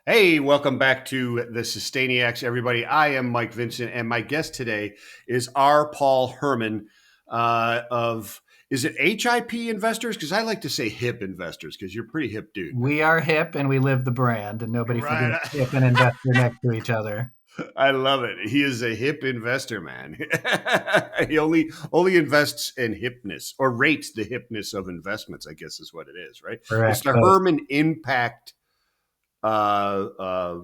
Hey, welcome back to the Sustainiacs, everybody. I am Mike Vincent, and my guest today is R. Paul Herman of, is it HIP Investors? Because I like to say hip investors, because you're a pretty hip dude. We are hip and we live the brand, and nobody Right. forgets hip and investor next to each other. I love it. He is a hip investor, man. He only invests in hipness or rates the hipness of investments, I guess is what it is, right? It's Correct. the Both Herman Impact. Uh, uh,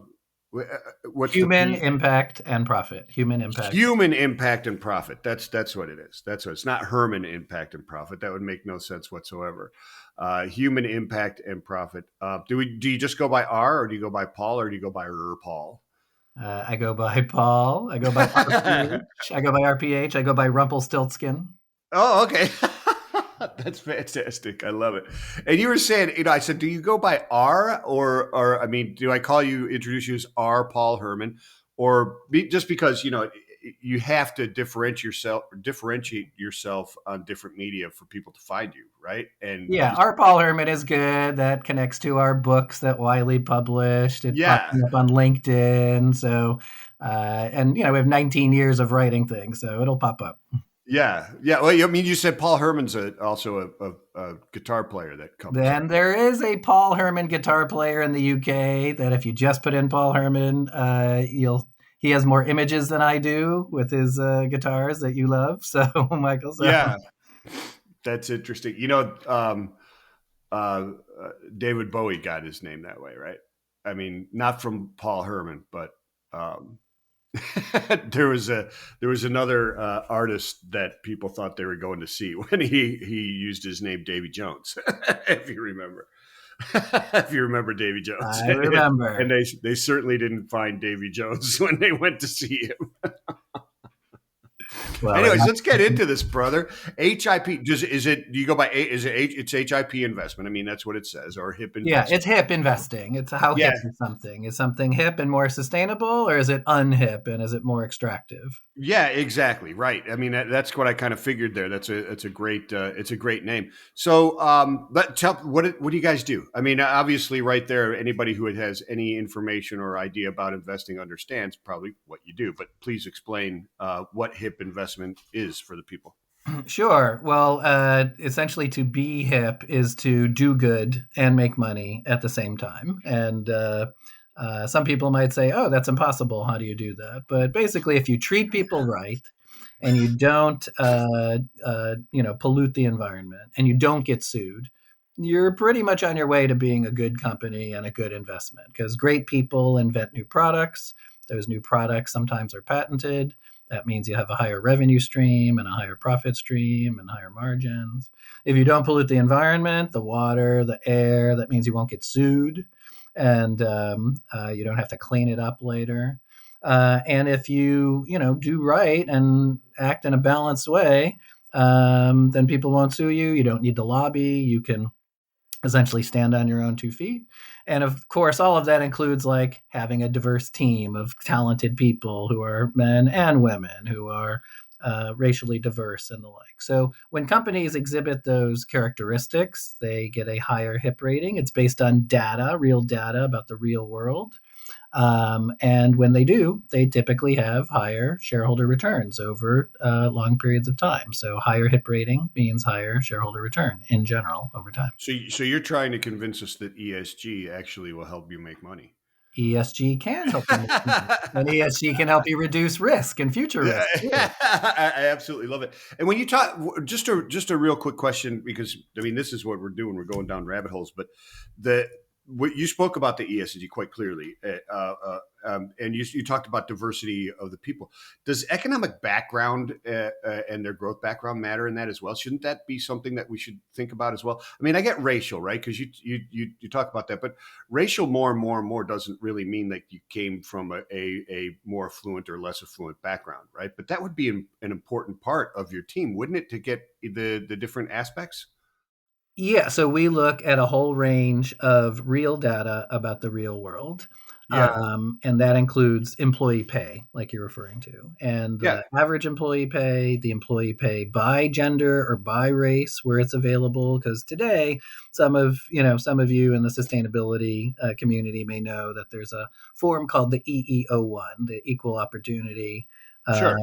what's the human P? impact and profit. Human impact. Human impact and profit. That's what it is. That's what it's not. Herman impact and profit. That would make no sense whatsoever. Human impact and profit. Do you just go by R, or do you go by Paul, or do you go by Paul? I go by Paul. I go by RPH. I go by RPH. I go by Rumpelstiltskin. Oh, okay. That's fantastic. I love it. And you were saying, I said, do you go by R, or I mean, do I call you, introduce you as R. Paul Herman, or just because you have to differentiate yourself on different media for people to find you, right? And Yeah, our Paul Herman is good. That connects to our books that Wiley published. It pops yeah, up on LinkedIn. So, and we have 19 years of writing things, so it'll pop up. yeah. Well, I mean, you said Paul Herman's also a guitar player that comes up. Then there is a Paul Herman guitar player in the UK that if you just put in Paul Herman, he has more images than I do with his guitars that you love. So Michael, so Yeah, that's interesting. Uh, David Bowie got his name that way, right? I mean, not from Paul Herman, but um, there was another artist that people thought they were going to see when he used his name Davy Jones, if you remember. If you remember Davy Jones, I remember. and they certainly didn't find Davy Jones when they went to see him. Well, Anyways, let's get into this, brother. HIP. Is it? Do you go by? Is it? It's HIP investment. I mean, that's what it says, or hip yeah, investment. it's hip investing. It's how Yeah, hip is something. Is something hip and more sustainable, or is it unhip and is it more extractive? yeah, exactly. Right. I mean, that's what I kind of figured there. That's a great it's a great name. So, but tell what do you guys do? I mean, obviously, right there, anybody who has any information or idea about investing understands probably what you do. But please explain what hip investment is for the people. Sure. Well, essentially, to be hip is to do good and make money at the same time. And some people might say, "Oh, that's impossible. How do you do that?" But basically, if you treat people right and you don't, pollute the environment and you don't get sued, you're pretty much on your way to being a good company and a good investment. Because great people invent new products. Those new products sometimes are patented. That means you have a higher revenue stream and a higher profit stream and higher margins. If you don't pollute the environment, the water, the air, that means you won't get sued and you don't have to clean it up later. And if you do right and act in a balanced way, then people won't sue you. You don't need to lobby. You can essentially stand on your own 2 feet. And of course, all of that includes like having a diverse team of talented people who are men and women who are racially diverse and the like. So when companies exhibit those characteristics, they get a higher hip rating. It's based on data, real data about the real world. And when they do, they typically have higher shareholder returns over long periods of time. So higher hip rating means higher shareholder return in general over time. So you're trying to convince us that ESG actually will help you make money. ESG can help you make money, and ESG can help you reduce risk and future Yeah, risk too. I absolutely love it. And when you talk, just a real quick question, because I mean, this is what we're doing. We're going down rabbit holes, but the what you spoke about the ESG quite clearly, and you talked about diversity of the people. Does economic background and their growth background matter in that as well? Shouldn't that be something that we should think about as well? I mean, I get racial, right? Because you talk about that, but racial more and more and more doesn't really mean that you came from a more affluent or less affluent background, right? But that would be an important part of your team, wouldn't it, to get the different aspects? Yeah, so we look at a whole range of real data about the real world. Yeah. And that includes employee pay, like you're referring to, and Yeah. the average employee pay, the employee pay by gender or by race, where it's available. Because today, some of you in the sustainability community may know that there's a form called the EEO1, the Equal Opportunity Sure.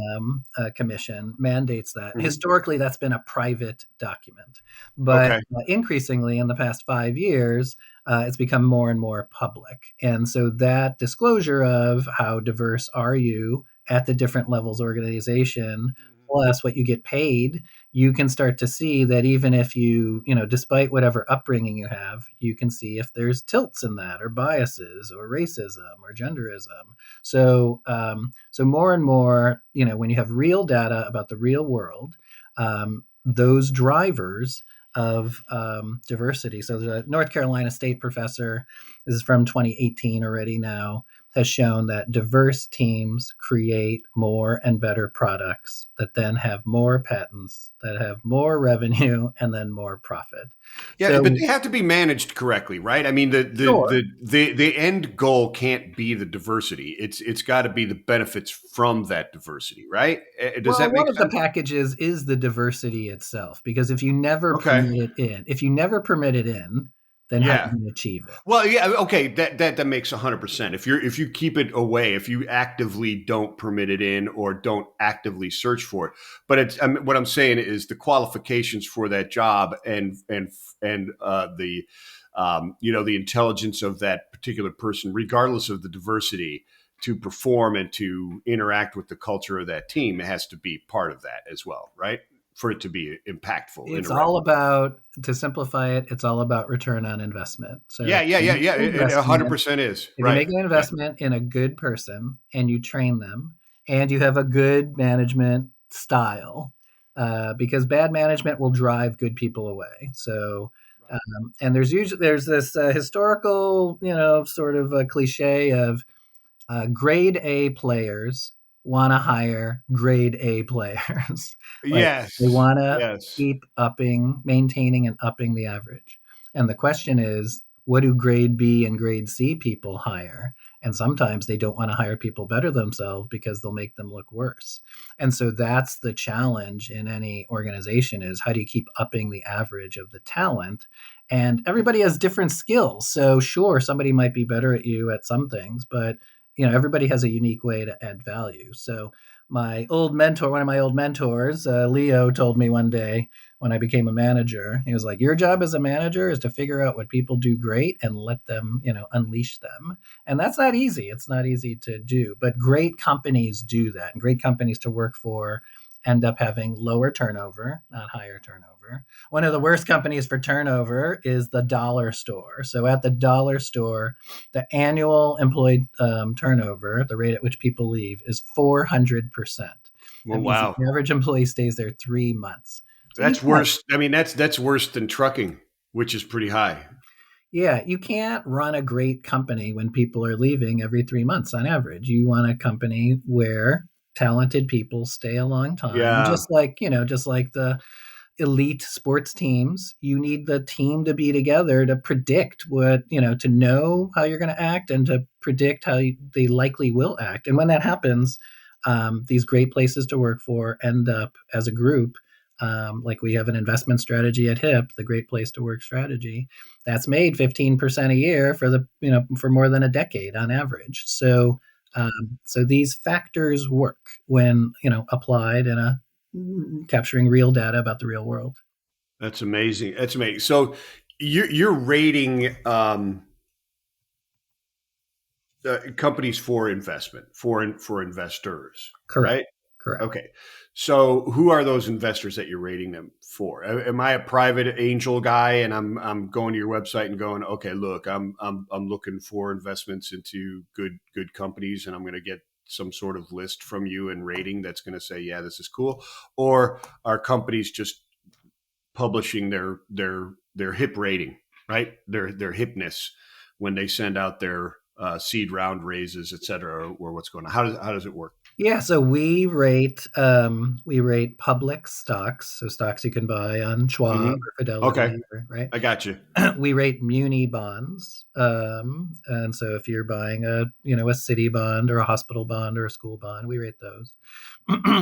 Commission, mandates that. Hmm. Historically, that's been a private document, but Okay. increasingly in the past 5 years, it's become more and more public. And so that disclosure of how diverse are you at the different levels of organization, plus what you get paid, you can start to see that even if despite whatever upbringing you have, you can see if there's tilts in that or biases or racism or genderism. So more and more, when you have real data about the real world, those drivers of diversity. So the North Carolina State professor, this is from 2018 already now, has shown that diverse teams create more and better products that then have more patents, that have more revenue, and then more profit. Yeah, but So, they have to be managed correctly, right? I mean, sure. the end goal can't be the diversity. It's got to be the benefits from that diversity, right? Does Well, that make one of the sense? packages is the diversity itself, because Okay. if you never permit it in, then how Yeah. do you achieve it? Well, yeah, okay, that makes 100%. If you keep it away, if you actively don't permit it in or don't actively search for it, but what I'm saying is the qualifications for that job and the the intelligence of that particular person, regardless of the diversity, to perform and to interact with the culture of that team, it has to be part of that as well, right? For it to be impactful in It's a all revenue. about, to simplify it, it's all about return on investment. So Yeah, yeah, yeah, yeah. It 100% is if you right. make an Yeah. investment in a good person and you train them and you have a good management style, because bad management will drive good people away. So, Right. and there's this historical, sort of a cliche of grade A players want to hire grade A players. Like, they Yes. want to Yes. keep maintaining and upping the average. And the question is, what do grade B and grade C people hire? And sometimes they don't want to hire people better themselves because they'll make them look worse. And so that's the challenge in any organization, is how do you keep upping the average of the talent? And everybody has different skills. So sure, somebody might be better at you at some things, but everybody has a unique way to add value. So one of my old mentors, Leo, told me one day when I became a manager, he was like, your job as a manager is to figure out what people do great and let them, unleash them. And that's not easy. It's not easy to do, but great companies do that. And great companies to work for end up having lower turnover, not higher turnover. One of the worst companies for turnover is the dollar store. So at the dollar store, the annual employee turnover, the rate at which people leave, is 400%. That Well, means the wow. average employee stays there 3 months. So you That's can't, worse. I mean, that's worse than trucking, which is pretty high. yeah, you can't run a great company when people are leaving every 3 months on average. You want a company where talented people stay a long time, Yeah. just like the elite sports teams. You need the team to be together to predict to know how you're going to act and to predict how they likely will act. And when that happens, these great places to work for end up as a group. Like we have an investment strategy at HIP, the Great Place to Work strategy, that's made 15% a year for more than a decade on average. So these factors work when applied in a capturing real data about the real world. That's amazing. That's amazing. So you're rating companies for investment, for investors, Correct. right? Correct. Okay. So who are those investors that you're rating them for? Am I a private angel guy and I'm going to your website and going, okay, look, I'm looking for investments into good companies and I'm going to get some sort of list from you and rating that's going to say, yeah, this is cool? Or are companies just publishing their hip rating, right? Their hipness when they send out their seed round raises, et cetera, or what's going on? How does it work? Yeah, so we rate public stocks, so stocks you can buy on Schwab Hmm. or Okay, Fidelity, right? I got you. We rate muni bonds, and so if you're buying a city bond or a hospital bond or a school bond, we rate those.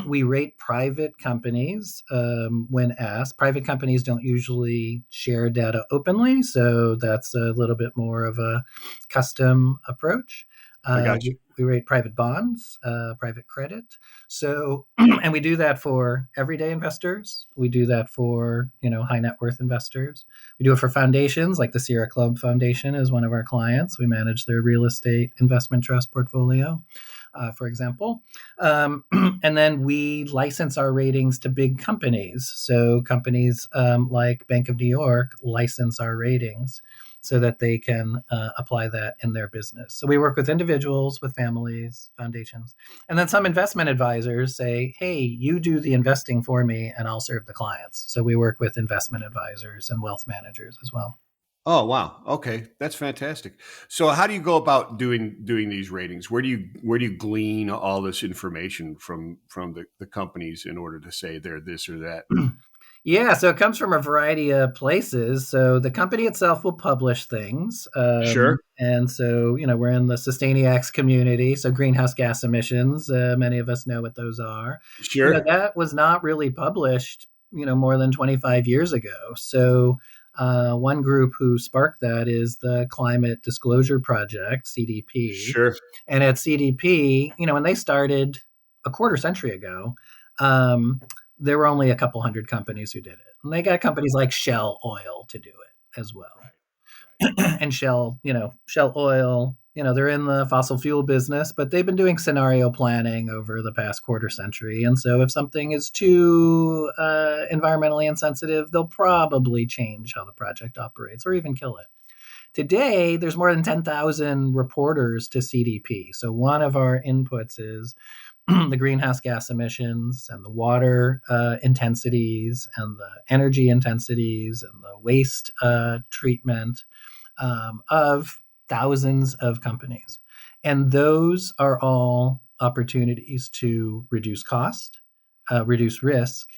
We rate private companies when asked. Private companies don't usually share data openly, so that's a little bit more of a custom approach. I got you. We rate private bonds, private credit. So, and we do that for everyday investors. We do that for high net worth investors. We do it for foundations, like the Sierra Club Foundation is one of our clients. We manage their real estate investment trust portfolio, for example. And then we license our ratings to big companies. So companies like Bank of New York license our ratings so that they can apply that in their business. So we work with individuals, with families, foundations. And then some investment advisors say, hey, you do the investing for me and I'll serve the clients. So we work with investment advisors and wealth managers as well. Oh wow. Okay, that's fantastic. So how do you go about doing these ratings? Where do you glean all this information from the companies in order to say they're this or that? Yeah, so it comes from a variety of places. So the company itself will publish things. Sure. And so, we're in the Sustainiacs community. So greenhouse gas emissions, many of us know what those are. Sure. That was not really published, more than 25 years ago. So one group who sparked that is the Climate Disclosure Project, CDP. Sure. And at CDP, when they started a quarter century ago, um, there were only a couple hundred companies who did it. And they got companies like Shell Oil to do it as well. Right. Right. And Shell Oil, they're in the fossil fuel business, but they've been doing scenario planning over the past quarter century. And so if something is too environmentally insensitive, they'll probably change how the project operates or even kill it. Today, there's more than 10,000 reporters to CDP. So one of our inputs is the greenhouse gas emissions and the water intensities and the energy intensities and the waste treatment of thousands of companies. And those are all opportunities to reduce cost, reduce risk,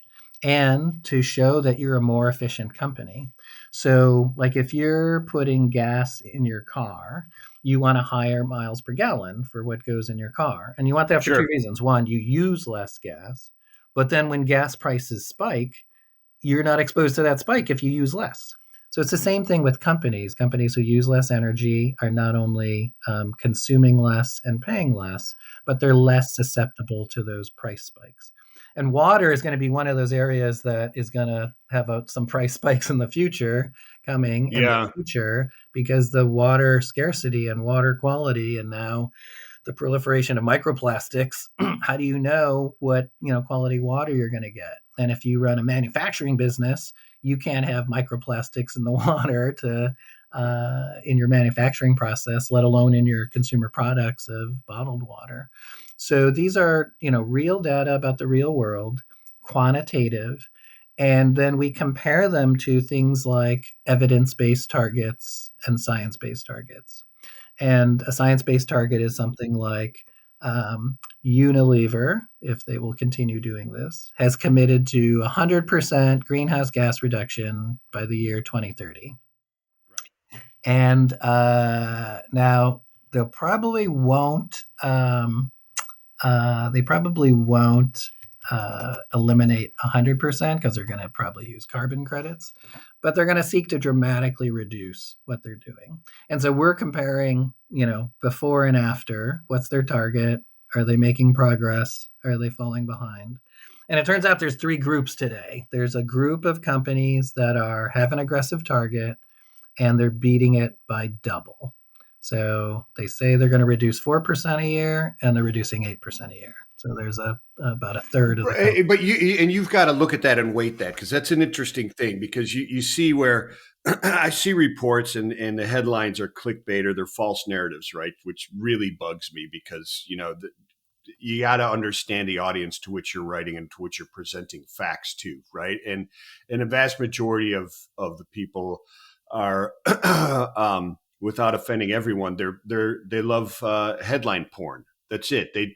and to show that you're a more efficient company. So, like if you're putting gas in your car, you want a higher miles per gallon for what goes in your car. And you want that for two Sure. reasons. One, you use less gas, but then when gas prices spike, you're not exposed to that spike if you use less. So it's the same thing with companies. Companies who use less energy are not only consuming less and paying less, but they're less susceptible to those price spikes. And water is going to be one of those areas that is going to have some price spikes in the future, coming in the Yeah. future, because the water scarcity and water quality, and now the proliferation of microplastics. How do you know what quality water you're going to get? And if you run a manufacturing business, you can't have microplastics in the water to in your manufacturing process, let alone in your consumer products of bottled water. So these are real data about the real world, quantitative, and then we compare them to things like evidence-based targets and science-based targets. And a science based target is something like Unilever, if they will continue doing this, has committed to 100% greenhouse gas reduction by the year 2030. Right. And now they'll probably won't. They probably won't eliminate 100% because they're going to probably use carbon credits, but they're going to seek to dramatically reduce what they're doing. And so we're comparing, before and after. What's their target? Are they making progress? Are they falling behind? And it turns out there's three groups today. There's a group of companies that have an aggressive target and they're beating it by double. So they say they're going to reduce 4% a year and they're reducing 8% a year. So there's about a third of the company. But you've got to look at that and weight that, because that's an interesting thing, because you see where I see reports and the headlines are clickbait or they're false narratives, right? Which really bugs me because you got to understand the audience to which you're writing and to which you're presenting facts to, right? And a vast majority of the people are without offending everyone, they love headline porn, That's it. They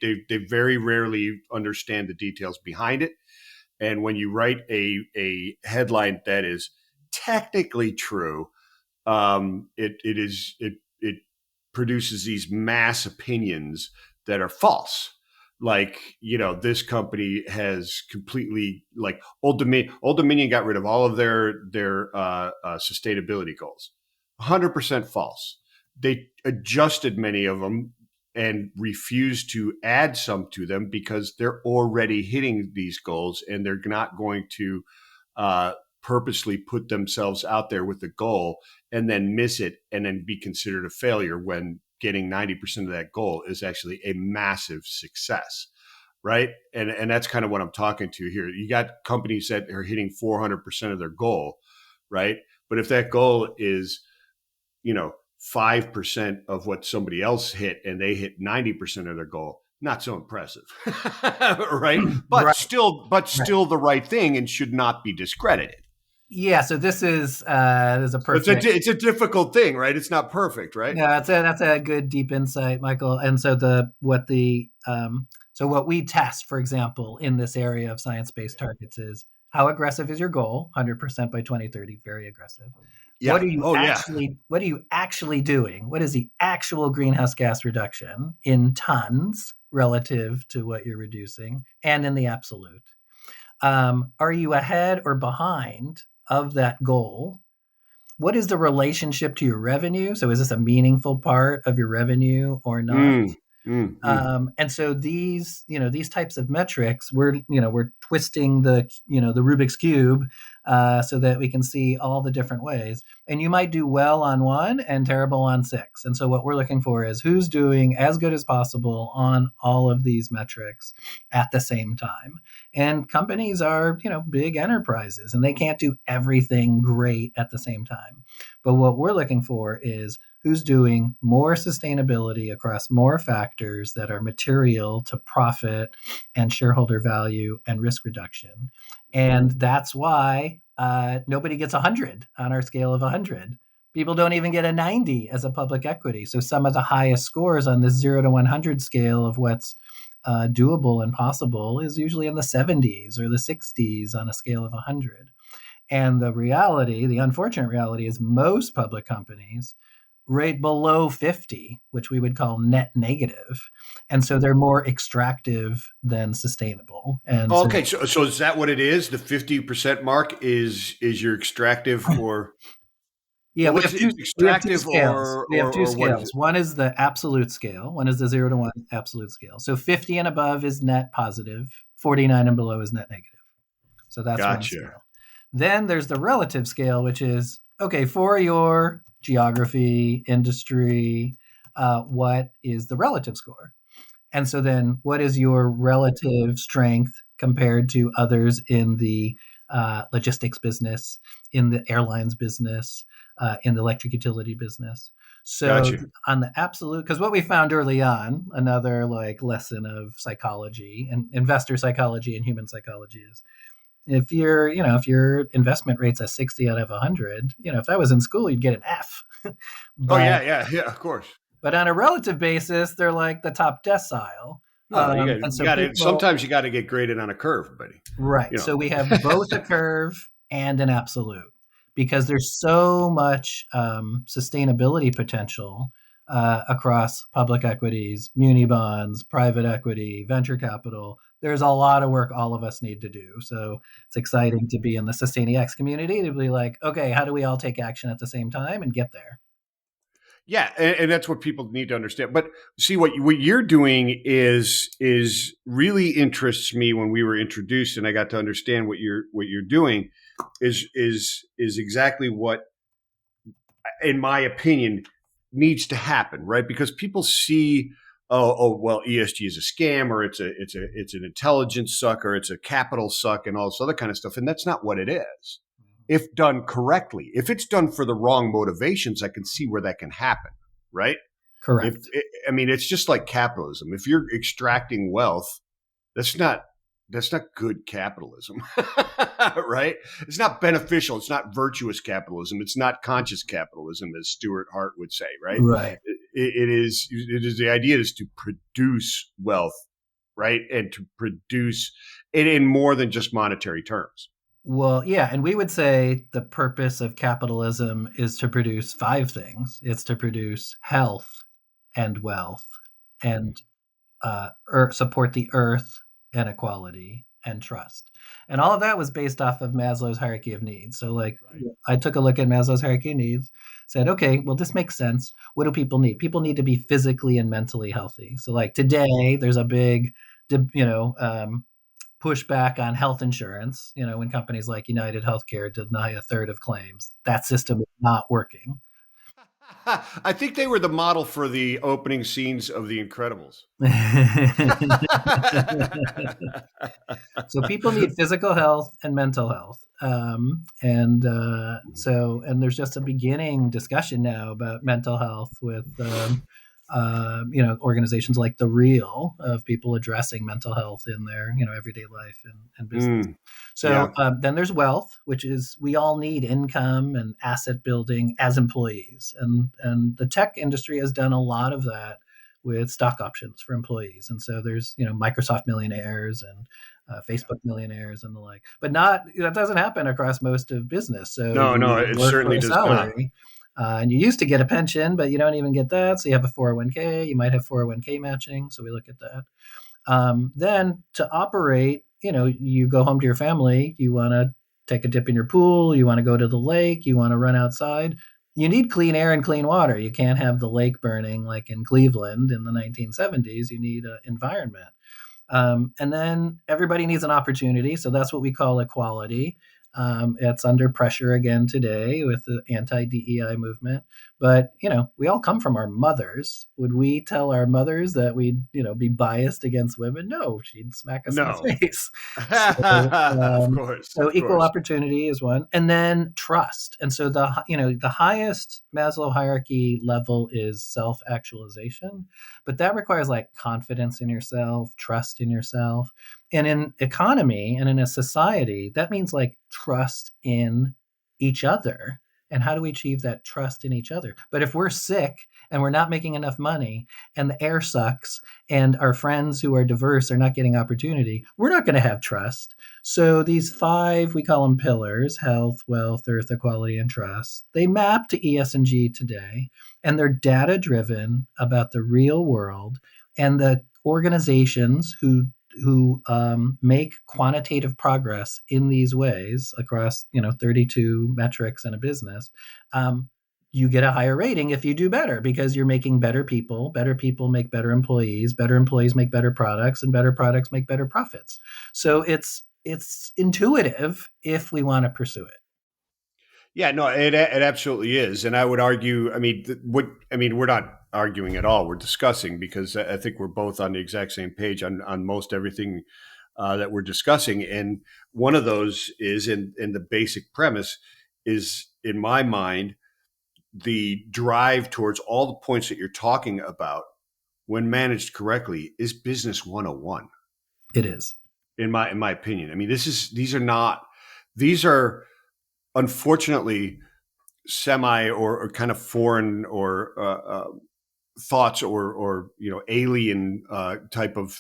very rarely understand the details behind it. And when you write a headline that is technically true, it produces these mass opinions that are false. Like, this company has completely, like, Old Dominion got rid of all of their sustainability goals. 100% false. They adjusted many of them and refused to add some to them because they're already hitting these goals, and they're not going to purposely put themselves out there with the goal and then miss it and then be considered a failure when getting 90% of that goal is actually a massive success. Right. And that's kind of what I'm talking to here. You got companies that are hitting 400% of their goal. Right. But if that goal is, 5% of what somebody else hit and they hit 90% of their goal, not so impressive. Right. But Right. Right. still the right thing and should not be discredited. Yeah. So this is there's a So perfect. it's a difficult thing, right? It's not perfect, right? Yeah, that's a good deep insight, Michael. And so what we test, for example, in this area of science-based targets is how aggressive is your goal? 100% by 2030, very aggressive. Yeah. Oh, yeah. What are you actually doing? What is the actual greenhouse gas reduction in tons relative to what you're reducing and in the absolute? Are you ahead or behind of that goal? What is the relationship to your revenue? So is this a meaningful part of your revenue or not? Mm, mm. And so these types of metrics, we're twisting the Rubik's cube so that we can see all the different ways. And you might do well on one and terrible on six. And so what we're looking for is who's doing as good as possible on all of these metrics at the same time. And companies are, big enterprises, and they can't do everything great at the same time. But what we're looking for is who's doing more sustainability across more factors that are material to profit and shareholder value and risk reduction. And that's why nobody gets 100 on our scale of 100. People don't even get a 90 as a public equity. So some of the highest scores on this 0 to 100 scale of what's doable and possible is usually in the 70s or the 60s on a scale of 100. And the unfortunate reality is most public companies rate below 50, which we would call net negative. And so they're more extractive than sustainable. And Okay, so is that what it is? The 50% mark is your extractive, or yeah, what's it, we have two extractive scales. We have two or what is scales. it? One is the absolute scale. One is the 0 to 1 absolute scale. So 50 and above is net positive. 49 and below is net negative. So that's one Gotcha. scale. Then there's the relative scale, which is, okay, for your geography, industry, what is the relative score? And so then what is your relative strength compared to others in the logistics business, in the airlines business, in the electric utility business? So Gotcha. on the absolute, because what we found early on, another like lesson of psychology and investor psychology and human psychology is if your investment rate's a 60 out of 100, if that was in school, you'd get an F. Oh, but yeah, of course. but on a relative basis, they're like the top decile. No, And you so got to. people, Sometimes you got to get graded on a curve, buddy. right. You So we know. have both a curve and an absolute because there's so much sustainability potential across public equities, muni bonds, private equity, venture capital. There's a lot of work all of us need to do. So it's exciting to be in the Sustainiacs community to be like, okay, how do we all take action at the same time and get there? Yeah, and that's what people need to understand. But see, what you're doing is really interests me when we were introduced, and I got to understand what you're doing is exactly what, in my opinion, needs to happen, right? Because people see, well, ESG is a scam, or it's an intelligence suck, or it's a capital suck, and all this other kind of stuff, and that's not what it is. If done correctly, if it's done for the wrong motivations, I can see where that can happen, right? If Correct. I mean, it's just like capitalism. If you're extracting wealth, that's not good capitalism, right? It's not beneficial. It's not virtuous capitalism. It's not conscious capitalism, as Stuart Hart would say, right? Right. it is the idea is to produce wealth, right, and to produce it in more than just monetary terms. Well, yeah, and we would say the purpose of capitalism is to produce five things. It's to produce health and wealth and support the earth and equality and trust. And all of that was based off of Maslow's hierarchy of needs. So, like, Right. I took a look at Maslow's hierarchy of needs, said, okay, well, this makes sense. What do people need? People need to be physically and mentally healthy. So, like, today, there's a big, pushback on health insurance. When companies like United Healthcare deny a third of claims, that system is not working. I think they were the model for the opening scenes of The Incredibles. So people need physical health and mental health, and there's just a beginning discussion now about mental health with organizations like The Real, of people addressing mental health in their everyday life and business. Mm, So yeah. then there's wealth, which is we all need income and asset building as employees, and the tech industry has done a lot of that with stock options for employees. And so there's Microsoft millionaires and Facebook millionaires and the like, but not that doesn't happen across most of business. So No, no, you it work for certainly a does not. salary, and you used to get a pension, but you don't even get that. So you have a 401k. You might have 401k matching. So we look at that. Then to operate, you go home to your family. You want to take a dip in your pool. You want to go to the lake. You want to run outside. You need clean air and clean water. You can't have the lake burning like in Cleveland in the 1970s. You need an environment. And then everybody needs an opportunity. So that's what we call equality. It's under pressure again today with the anti-DEI movement. But, we all come from our mothers. Would we tell our mothers that we'd, be biased against women? No, she'd smack us in No. the face. So, Of um, course, so of equal course. opportunity is one, and then trust. And so the highest Maslow hierarchy level is self-actualization, but that requires like confidence in yourself, trust in yourself. And in economy and in a society, that means like trust in each other. And how do we achieve that trust in each other? But if we're sick and we're not making enough money and the air sucks and our friends who are diverse are not getting opportunity, we're not going to have trust. So these five, we call them pillars: health, wealth, earth, equality, and trust. They map to ESG today, and they're data driven about the real world, and the organizations who make quantitative progress in these ways across 32 metrics in a business. You get a higher rating if you do better because you're making better people. Better people make better employees make better products, and better products make better profits. So it's intuitive if we want to pursue it. Yeah, no, it absolutely is, and I would argue. I mean, we're not arguing at all. We're discussing because I think we're both on the exact same page on most everything that we're discussing. And one of those is in the basic premise is, in my mind, the drive towards all the points that you're talking about, when managed correctly, is business 101. It is. In my opinion. I mean, these are unfortunately semi or kind of foreign or thoughts or alien type of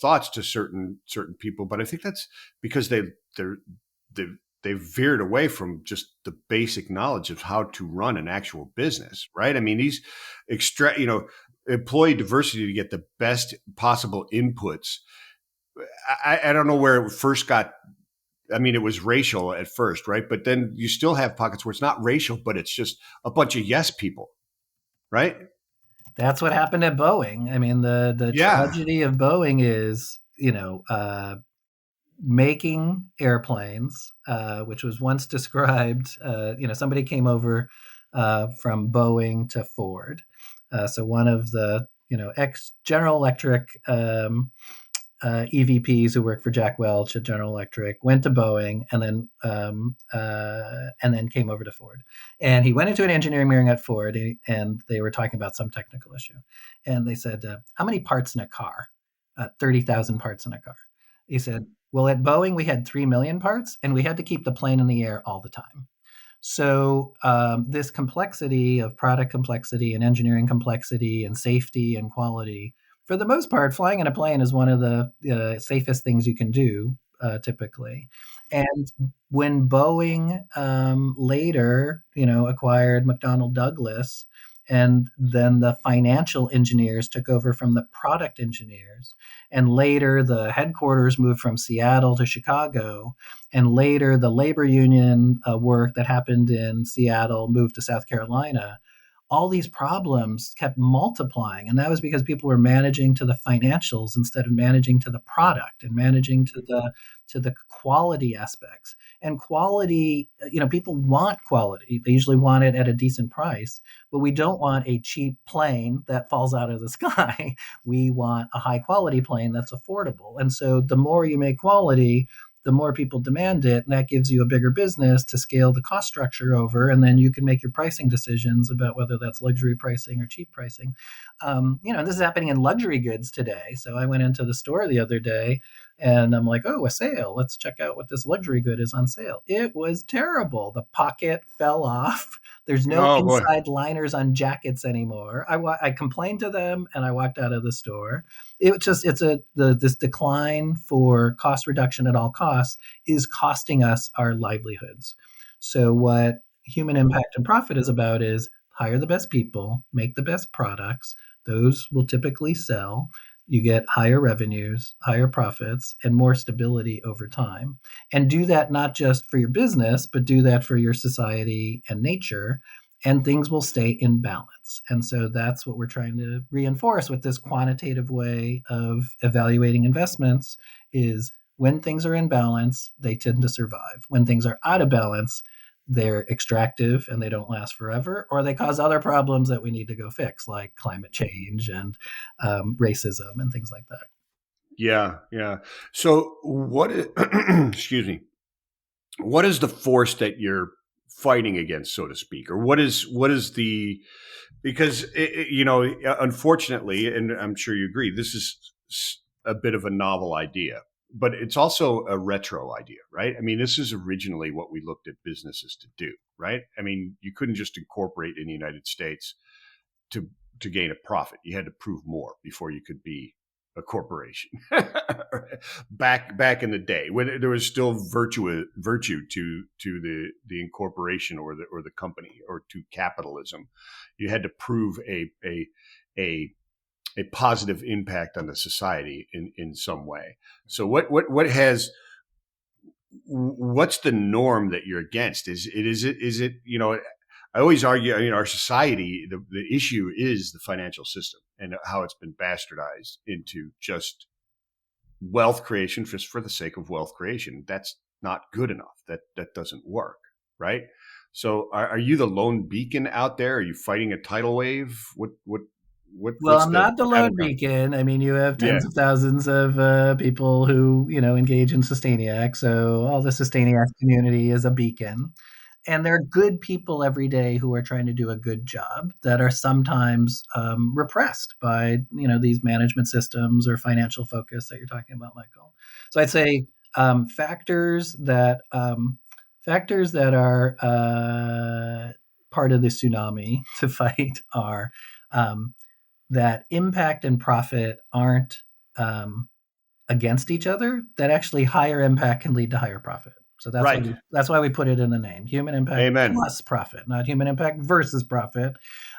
thoughts to certain people. But I think that's because they're they they've veered away from just the basic knowledge of how to run an actual business, right? I mean, these employee diversity to get the best possible inputs. I don't know where it first got. I mean, it was racial at first, right? But then you still have pockets where it's not racial, but it's just a bunch of yes people, right? That's what happened at Boeing. I mean, the Yeah. tragedy of Boeing is, making airplanes, which was once described. Somebody came over from Boeing to Ford. So one of the ex General Electric EVPs who worked for Jack Welch at General Electric went to Boeing and then came over to Ford. And he went into an engineering meeting at Ford, and they were talking about some technical issue. And they said, "How many parts in a car?" 30,000 parts in a car. He said, "Well, at Boeing we had 3 million parts, and we had to keep the plane in the air all the time." So this complexity of product complexity and engineering complexity and safety and quality, for the most part, flying in a plane is one of the safest things you can do typically. And when Boeing later, acquired McDonnell Douglas, and then the financial engineers took over from the product engineers, and later the headquarters moved from Seattle to Chicago, and later the labor union work that happened in Seattle moved to South Carolina. All these problems kept multiplying, and that was because people were managing to the financials instead of managing to the product and managing to the quality aspects. And quality, people want quality. They usually want it at a decent price, but we don't want a cheap plane that falls out of the sky. We want a high quality plane that's affordable. And so the more you make quality, the more people demand it, and that gives you a bigger business to scale the cost structure over, and then you can make your pricing decisions about whether that's luxury pricing or cheap pricing. This is happening in luxury goods today. So I went into the store the other day, and I'm like, oh, a sale. Let's check out what this luxury good is on sale. It was terrible. The pocket fell off. There's no Oh boy. inside liners on jackets anymore. I complained to them, and I walked out of the store. This decline for cost reduction at all costs is costing us our livelihoods. So what human impact and profit is about is hire the best people, make the best products. Those will typically sell. You get higher revenues, higher profits, and more stability over time. And do that not just for your business, but do that for your society and nature, and things will stay in balance. And so that's what we're trying to reinforce with this quantitative way of evaluating investments is when things are in balance, they tend to survive. When things are out of balance, they're extractive and they don't last forever, or they cause other problems that we need to go fix, like climate change and racism and things like that. Yeah, yeah. So what is, excuse me, what is the force that you're fighting against, so to speak, or what is the, because unfortunately, and I'm sure you agree, this is a bit of a novel idea, but it's also a retro idea, right? I mean, this is originally what we looked at businesses to do, right? I mean, you couldn't just incorporate in the United States to gain a profit. You had to prove more before you could be a corporation. back in the day when there was still virtue to the incorporation or the company or to capitalism, you had to prove a positive impact on the society in some way. So what's the norm that you're against? Is it I always argue, our society, the issue is the financial system and how it's been bastardized into just wealth creation just for the sake of wealth creation. That's not good enough. That doesn't work, right? So are you the lone beacon out there? Are you fighting a tidal wave? Well, What's I'm the not the lone battleground? beacon. I mean, you have Yeah. tens of thousands of people who, engage in Sustainiacs. So all the Sustainiacs community is a beacon. And there are good people every day who are trying to do a good job that are sometimes repressed by, these management systems or financial focus that you're talking about, Michael. So I'd say factors that are part of the tsunami to fight are that impact and profit aren't against each other, that actually higher impact can lead to higher profit. So Right. that's why we put it in the name. Human impact Amen. plus profit, not human impact versus profit.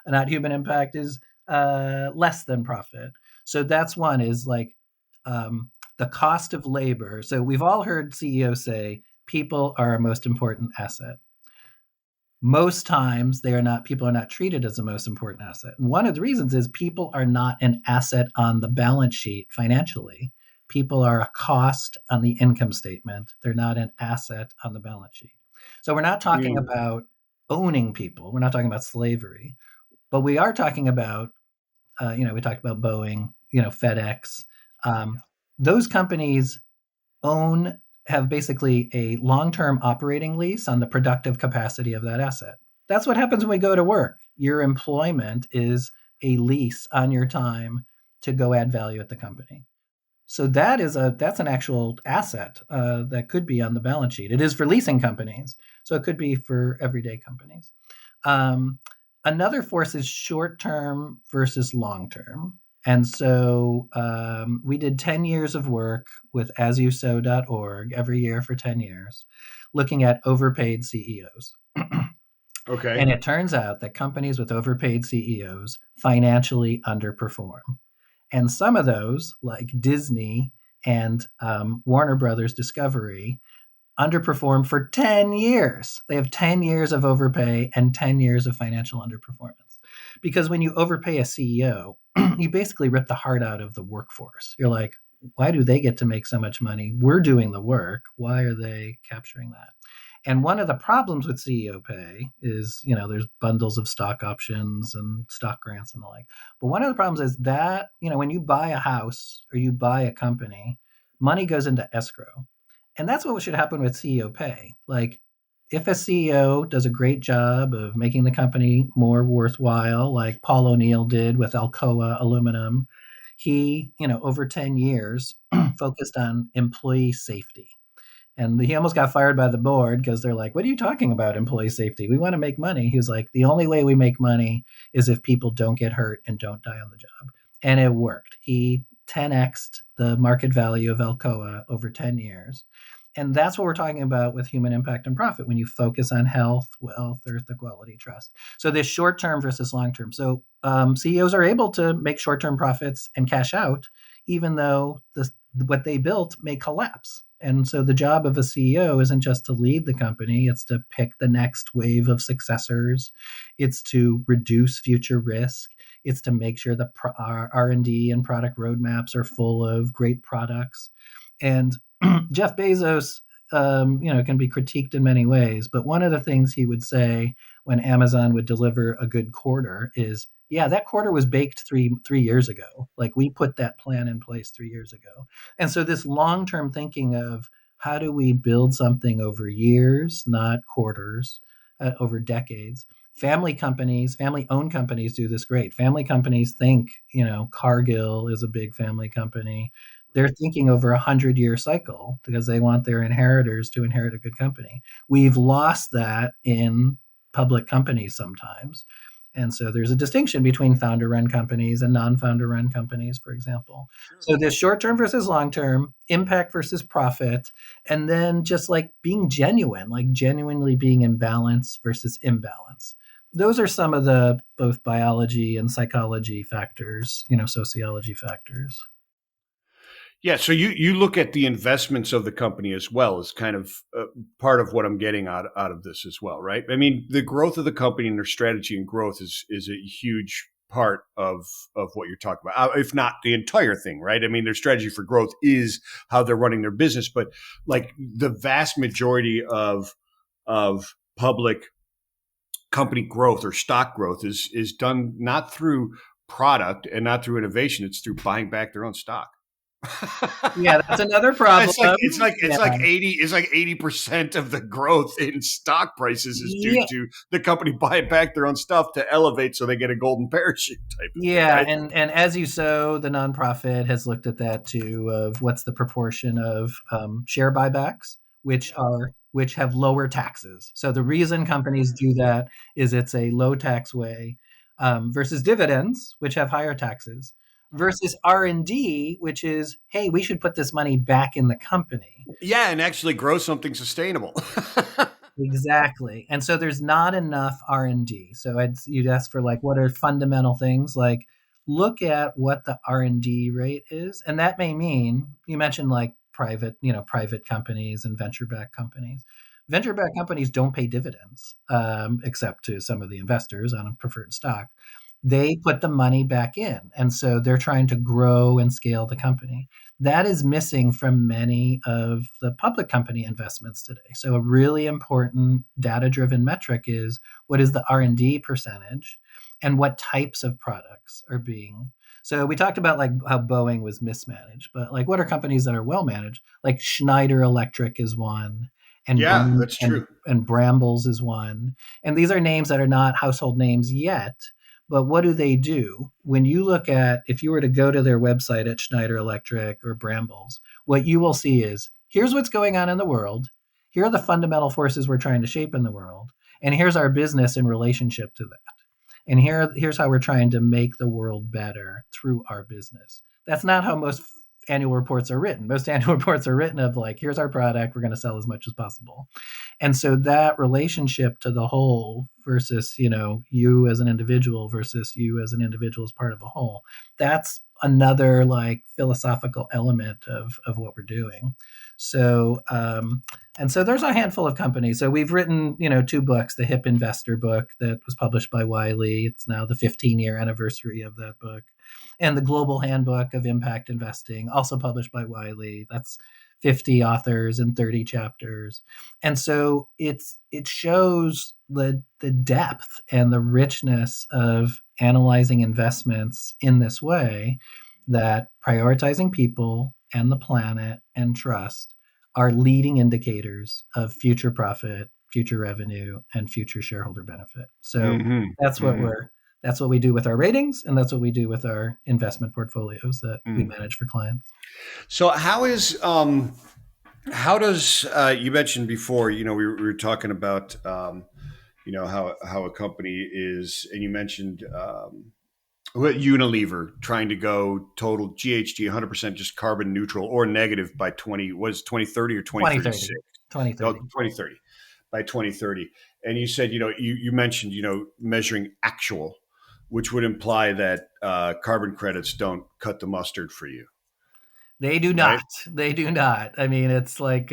Not human impact is less than profit. So that's one is like the cost of labor. So we've all heard CEOs say people are our most important asset. Most times people are not treated as the most important asset. And one of the reasons is people are not an asset on the balance sheet financially. People are a cost on the income statement. They're not an asset on the balance sheet. So we're not talking Mm. about owning people. We're not talking about slavery, but we are talking about, we talked about Boeing, FedEx. Um, those companies own have basically a long-term operating lease on the productive capacity of that asset. That's what happens when we go to work. Your employment is a lease on your time to go add value at the company. So that's an actual asset that could be on the balance sheet. It is for leasing companies, so it could be for everyday companies. Um, Another force is short term versus long term. And so we did 10 years of work with asyousow.org every year for 10 years, looking at overpaid CEOs. Okay. And it turns out that companies with overpaid CEOs financially underperform. And some of those, like Disney and Warner Brothers Discovery, underperformed for 10 years. They have 10 years of overpay and 10 years of financial underperformance. Because when you overpay a CEO, you basically rip the heart out of the workforce. You're like, why do they get to make so much money? We're doing the work. Why are they capturing that? And one of the problems with CEO pay is, there's bundles of stock options and stock grants and the like. But one of the problems is that, when you buy a house or you buy a company, money goes into escrow. And that's what should happen with CEO pay. Like, if a CEO does a great job of making the company more worthwhile, like Paul O'Neill did with Alcoa Aluminum, he, over 10 years, focused on employee safety. And he almost got fired by the board because they're like, what are you talking about, employee safety? We want to make money. He was like, the only way we make money is if people don't get hurt and don't die on the job. And it worked. He 10x'd the market value of Alcoa over 10 years. And that's what we're talking about with human impact and profit when you focus on health, wealth, earth equality, trust. So this short term versus long term. So CEOs are able to make short term profits and cash out, even though what they built may collapse. And so the job of a CEO isn't just to lead the company, it's to pick the next wave of successors. It's to reduce future risk. It's to make sure the R&D and product roadmaps are full of great products. And Jeff Bezos, can be critiqued in many ways, but one of the things he would say when Amazon would deliver a good quarter is, yeah, that quarter was baked three years ago. Like, we put that plan in place 3 years ago. And so this long-term thinking of how do we build something over years, not quarters, over decades. Family-owned companies do this great. Family companies think, Cargill is a big family company. They're thinking over 100-year cycle because they want their inheritors to inherit a good company. We've lost that in public companies sometimes. And so there's a distinction between founder run companies and non founder run companies, for example. Sure. So there's short term versus long term, impact versus profit, and then just like being genuine, like genuinely being in balance versus imbalance. Those are some of the both biology and psychology factors, sociology factors. Yeah, so you look at the investments of the company as well as kind of part of what I'm getting out of this as well, right? I mean, the growth of the company and their strategy and growth is a huge part of what you're talking about, if not the entire thing, right? I mean, their strategy for growth is how they're running their business, but like the vast majority of public company growth or stock growth is done not through product and not through innovation; it's through buying back their own stock. Yeah, that's another problem. It's Yeah. like 80% of the growth in stock prices is due Yeah. to the company buying back their own stuff to elevate so they get a golden parachute type of thing, Yeah, right? and as you sow, the nonprofit has looked at that too, of what's the proportion of share buybacks, which Yeah. are which have lower taxes. So the reason companies do that is it's a low tax way, versus dividends, which have higher taxes, versus R&D, which is, hey, we should put this money back in the company. Yeah, and actually grow something sustainable. Exactly. And so there's not enough R&D. So you'd ask for like what are fundamental things, like look at what the R&D rate is, and that may mean you mentioned like private companies and venture-backed companies. Venture-backed companies don't pay dividends, except to some of the investors on a preferred stock. They put the money back in, and so they're trying to grow and scale the company. That is missing from many of the public company investments today. So a really important data-driven metric is what is the R&D percentage and what types of products are being. So we talked about like how Boeing was mismanaged, but like what are companies that are well managed? Like Schneider Electric is one, and Yeah, that's true. and Brambles is one. And these are names that are not household names yet, But what do they do? When you look at, if you were to go to their website at Schneider Electric or Brambles, what you will see is here's what's going on in the world. Here are the fundamental forces we're trying to shape in the world. And here's our business in relationship to that. And here's how we're trying to make the world better through our business. That's not how most annual reports are written. Most annual reports are written of like, here's our product, we're going to sell as much as possible. And so that relationship to the whole versus, you as an individual versus you as an individual as part of a whole, that's another like philosophical element of what we're doing. So, and so there's a handful of companies. So we've written, 2 books, the Hip Investor book that was published by Wiley. It's now the 15-year anniversary of that book. And the Global Handbook of Impact Investing, also published by Wiley. That's 50 authors and 30 chapters. And so it shows the depth and the richness of analyzing investments in this way, that prioritizing people and the planet and trust are leading indicators of future profit, future revenue, and future shareholder benefit. So that's what that's what we do with our ratings, and that's what we do with our investment portfolios that we manage for clients. So how does you mentioned before, we were talking about how a company is, and you mentioned Unilever trying to go total GHG 100% just carbon neutral or negative by 2030 or 2036? 2030. 2030 by 2030. And you said, you mentioned, measuring actual, which would imply that carbon credits don't cut the mustard for you. They do Right? not. They do not. I mean, it's like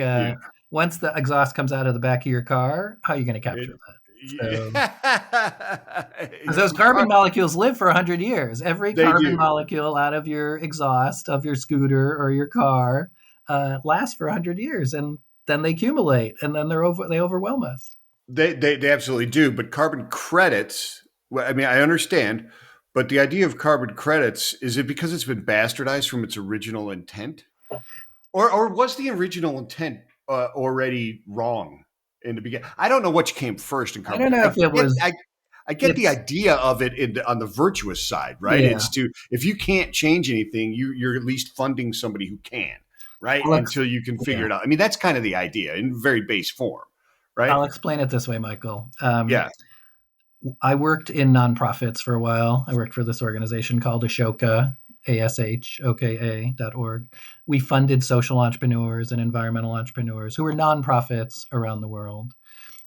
once the exhaust comes out of the back of your car, how are you going to capture that? So, those carbon molecules live for 100 years. Every carbon molecule out of your exhaust of your scooter or your car lasts for 100 years, and then they accumulate, and then they overwhelm us. They absolutely do. But carbon credits, I mean, I understand, but the idea of carbon credits, is it because it's been bastardized from its original intent? Or was the original intent already wrong in the beginning? I don't know which came first in carbon. I don't know if it was. I get the idea of it on the virtuous side, right? Yeah. It's if you can't change anything, you're at least funding somebody who can, right? Until you can figure it out. I mean, that's kind of the idea in very base form, right? I'll explain it this way, Michael. Yeah. I worked in nonprofits for a while. I worked for this organization called Ashoka, ASHOKA.org. We funded social entrepreneurs and environmental entrepreneurs who were nonprofits around the world.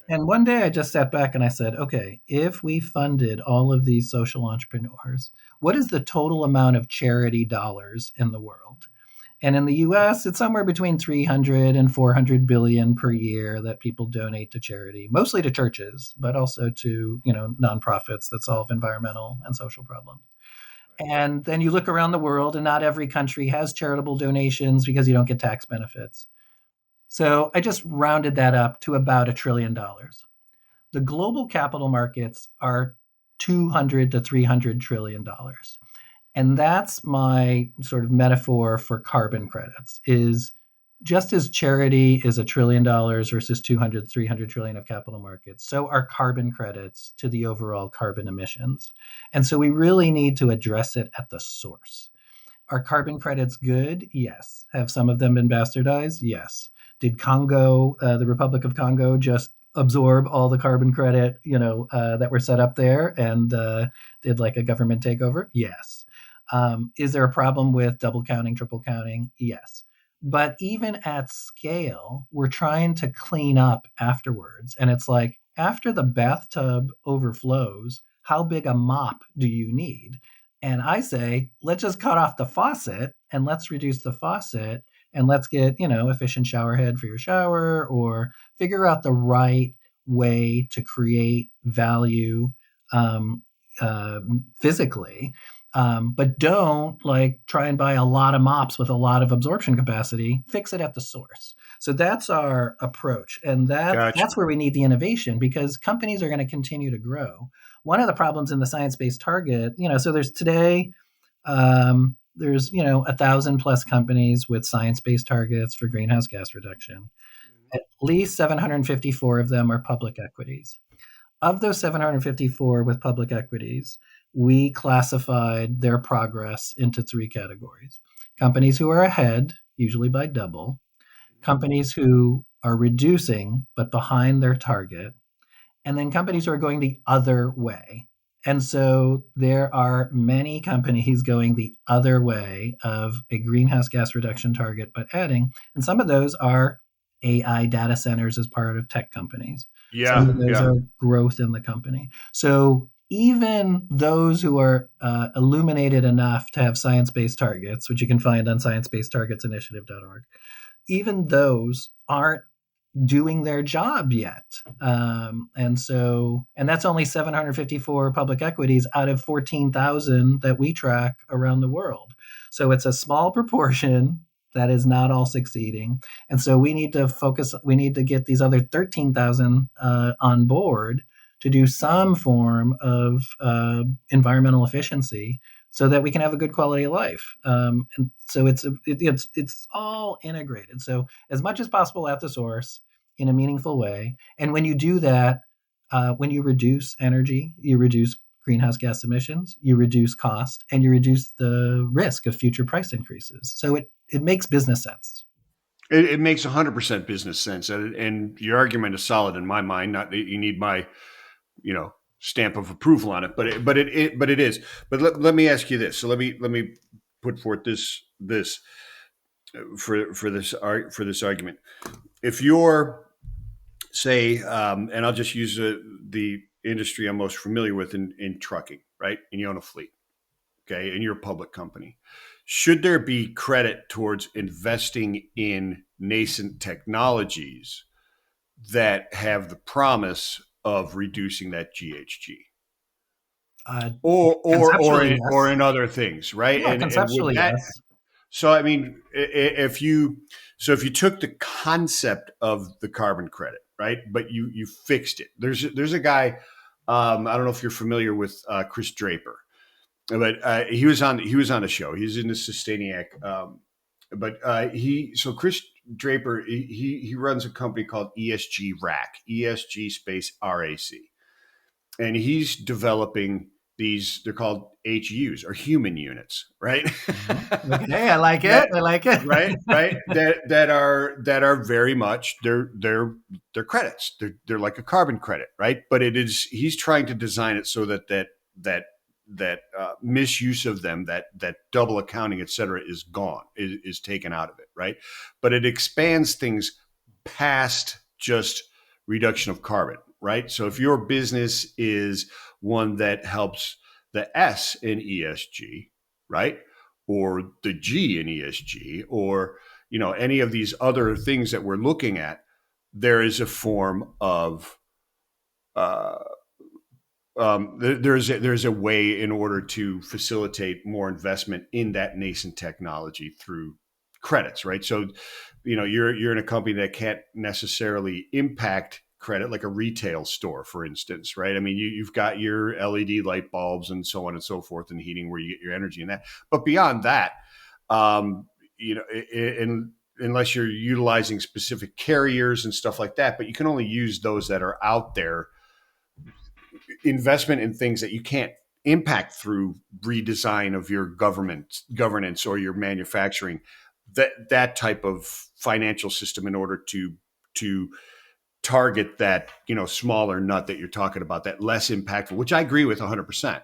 And one day I just sat back and I said, okay, if we funded all of these social entrepreneurs, what is the total amount of charity dollars in the world? And in the US, it's somewhere between 300 and 400 billion per year that people donate to charity, mostly to churches, but also to, nonprofits that solve environmental and social problems. And then you look around the world, and not every country has charitable donations because you don't get tax benefits. So I just rounded that up to about $1 trillion. The global capital markets are $200 to $300 trillion. And that's my sort of metaphor for carbon credits, is just as charity is $1 trillion versus 200, 300 trillion of capital markets, so are carbon credits to the overall carbon emissions. And so we really need to address it at the source. Are carbon credits good? Yes. Have some of them been bastardized? Yes. Did Congo, the Republic of Congo, just absorb all the carbon credit, that were set up there and did like a government takeover? Yes. Is there a problem with double counting, triple counting? Yes. But even at scale, we're trying to clean up afterwards. And it's like, after the bathtub overflows, how big a mop do you need? And I say, let's just cut off the faucet and let's reduce the faucet and let's get, efficient shower head for your shower, or figure out the right way to create value physically. But don't try and buy a lot of mops with a lot of absorption capacity. Fix it at the source. So that's our approach. And that's where we need the innovation, because companies are going to continue to grow. One of the problems in the science-based target, so there's today, there's 1,000 plus companies with science-based targets for greenhouse gas reduction. At least 754 of them are public equities. of those 754 with public equities, we classified their progress into three categories: companies who are ahead, usually by double, companies who are reducing but behind their target, and then companies who are going the other way. And so there are many companies going the other way of a greenhouse gas reduction target, but adding. And some of those are AI data centers as part of tech companies. Some Yeah, of those yeah. are growth in the company. So even those who are illuminated enough to have science-based targets, which you can find on sciencebasedtargetsinitiative.org, even those aren't doing their job yet. And that's only 754 public equities out of 14,000 that we track around the world. So it's a small proportion that is not all succeeding. And so we need to focus, we need to get these other 13,000 on board to do some form of environmental efficiency so that we can have a good quality of life. And so it's all integrated. So as much as possible at the source in a meaningful way. And when you do that, when you reduce energy, you reduce greenhouse gas emissions, you reduce cost, and you reduce the risk of future price increases. So it makes business sense. It makes 100% business sense, and your argument is solid in my mind. Not that you need my, you know, stamp of approval on it, but it is. But let me ask you this. So let me put forth this for this argument. If you're, say, and I'll just use the industry I'm most familiar with in trucking, right? And you own a fleet, okay, and you're a public company. Should there be credit towards investing in nascent technologies that have the promise of reducing that GHG, Uh, or Conceptually, or yes. in other things, right? Yeah, And would conceptually, that, yes. so I mean, if you took the concept of the carbon credit, right, but you fixed it. There's a guy, I don't know if you're familiar with Chris Draper, but he was on a show. He's in the Sustainiac, but Chris Draper, he runs a company called ESG Rack, ESG space RAC, and he's developing these. They're called HUs, or human units, right? Okay, I like it. that I like it. right that are very much they're credits. They're like a carbon credit, right? But it is, he's trying to design it so that misuse of them, that double accounting, et cetera, is gone, is taken out of it, right? But it expands things past just reduction of carbon, right? So if your business is one that helps the S in ESG, right, or the G in ESG, or any of these other things that we're looking at, there is a form of uh, there's a way in order to facilitate more investment in that nascent technology through credits, right? So, you're in a company that can't necessarily impact credit, like a retail store, for instance, right? I mean, you've got your LED light bulbs and so on and so forth, and heating, where you get your energy in that. But beyond that, um, unless you're utilizing specific carriers and stuff like that, but you can only use those that are out there. Investment in things that you can't impact through redesign of your government governance or your manufacturing, that type of financial system, in order to target that smaller nut that you're talking about, that less impactful, which I agree with 100%,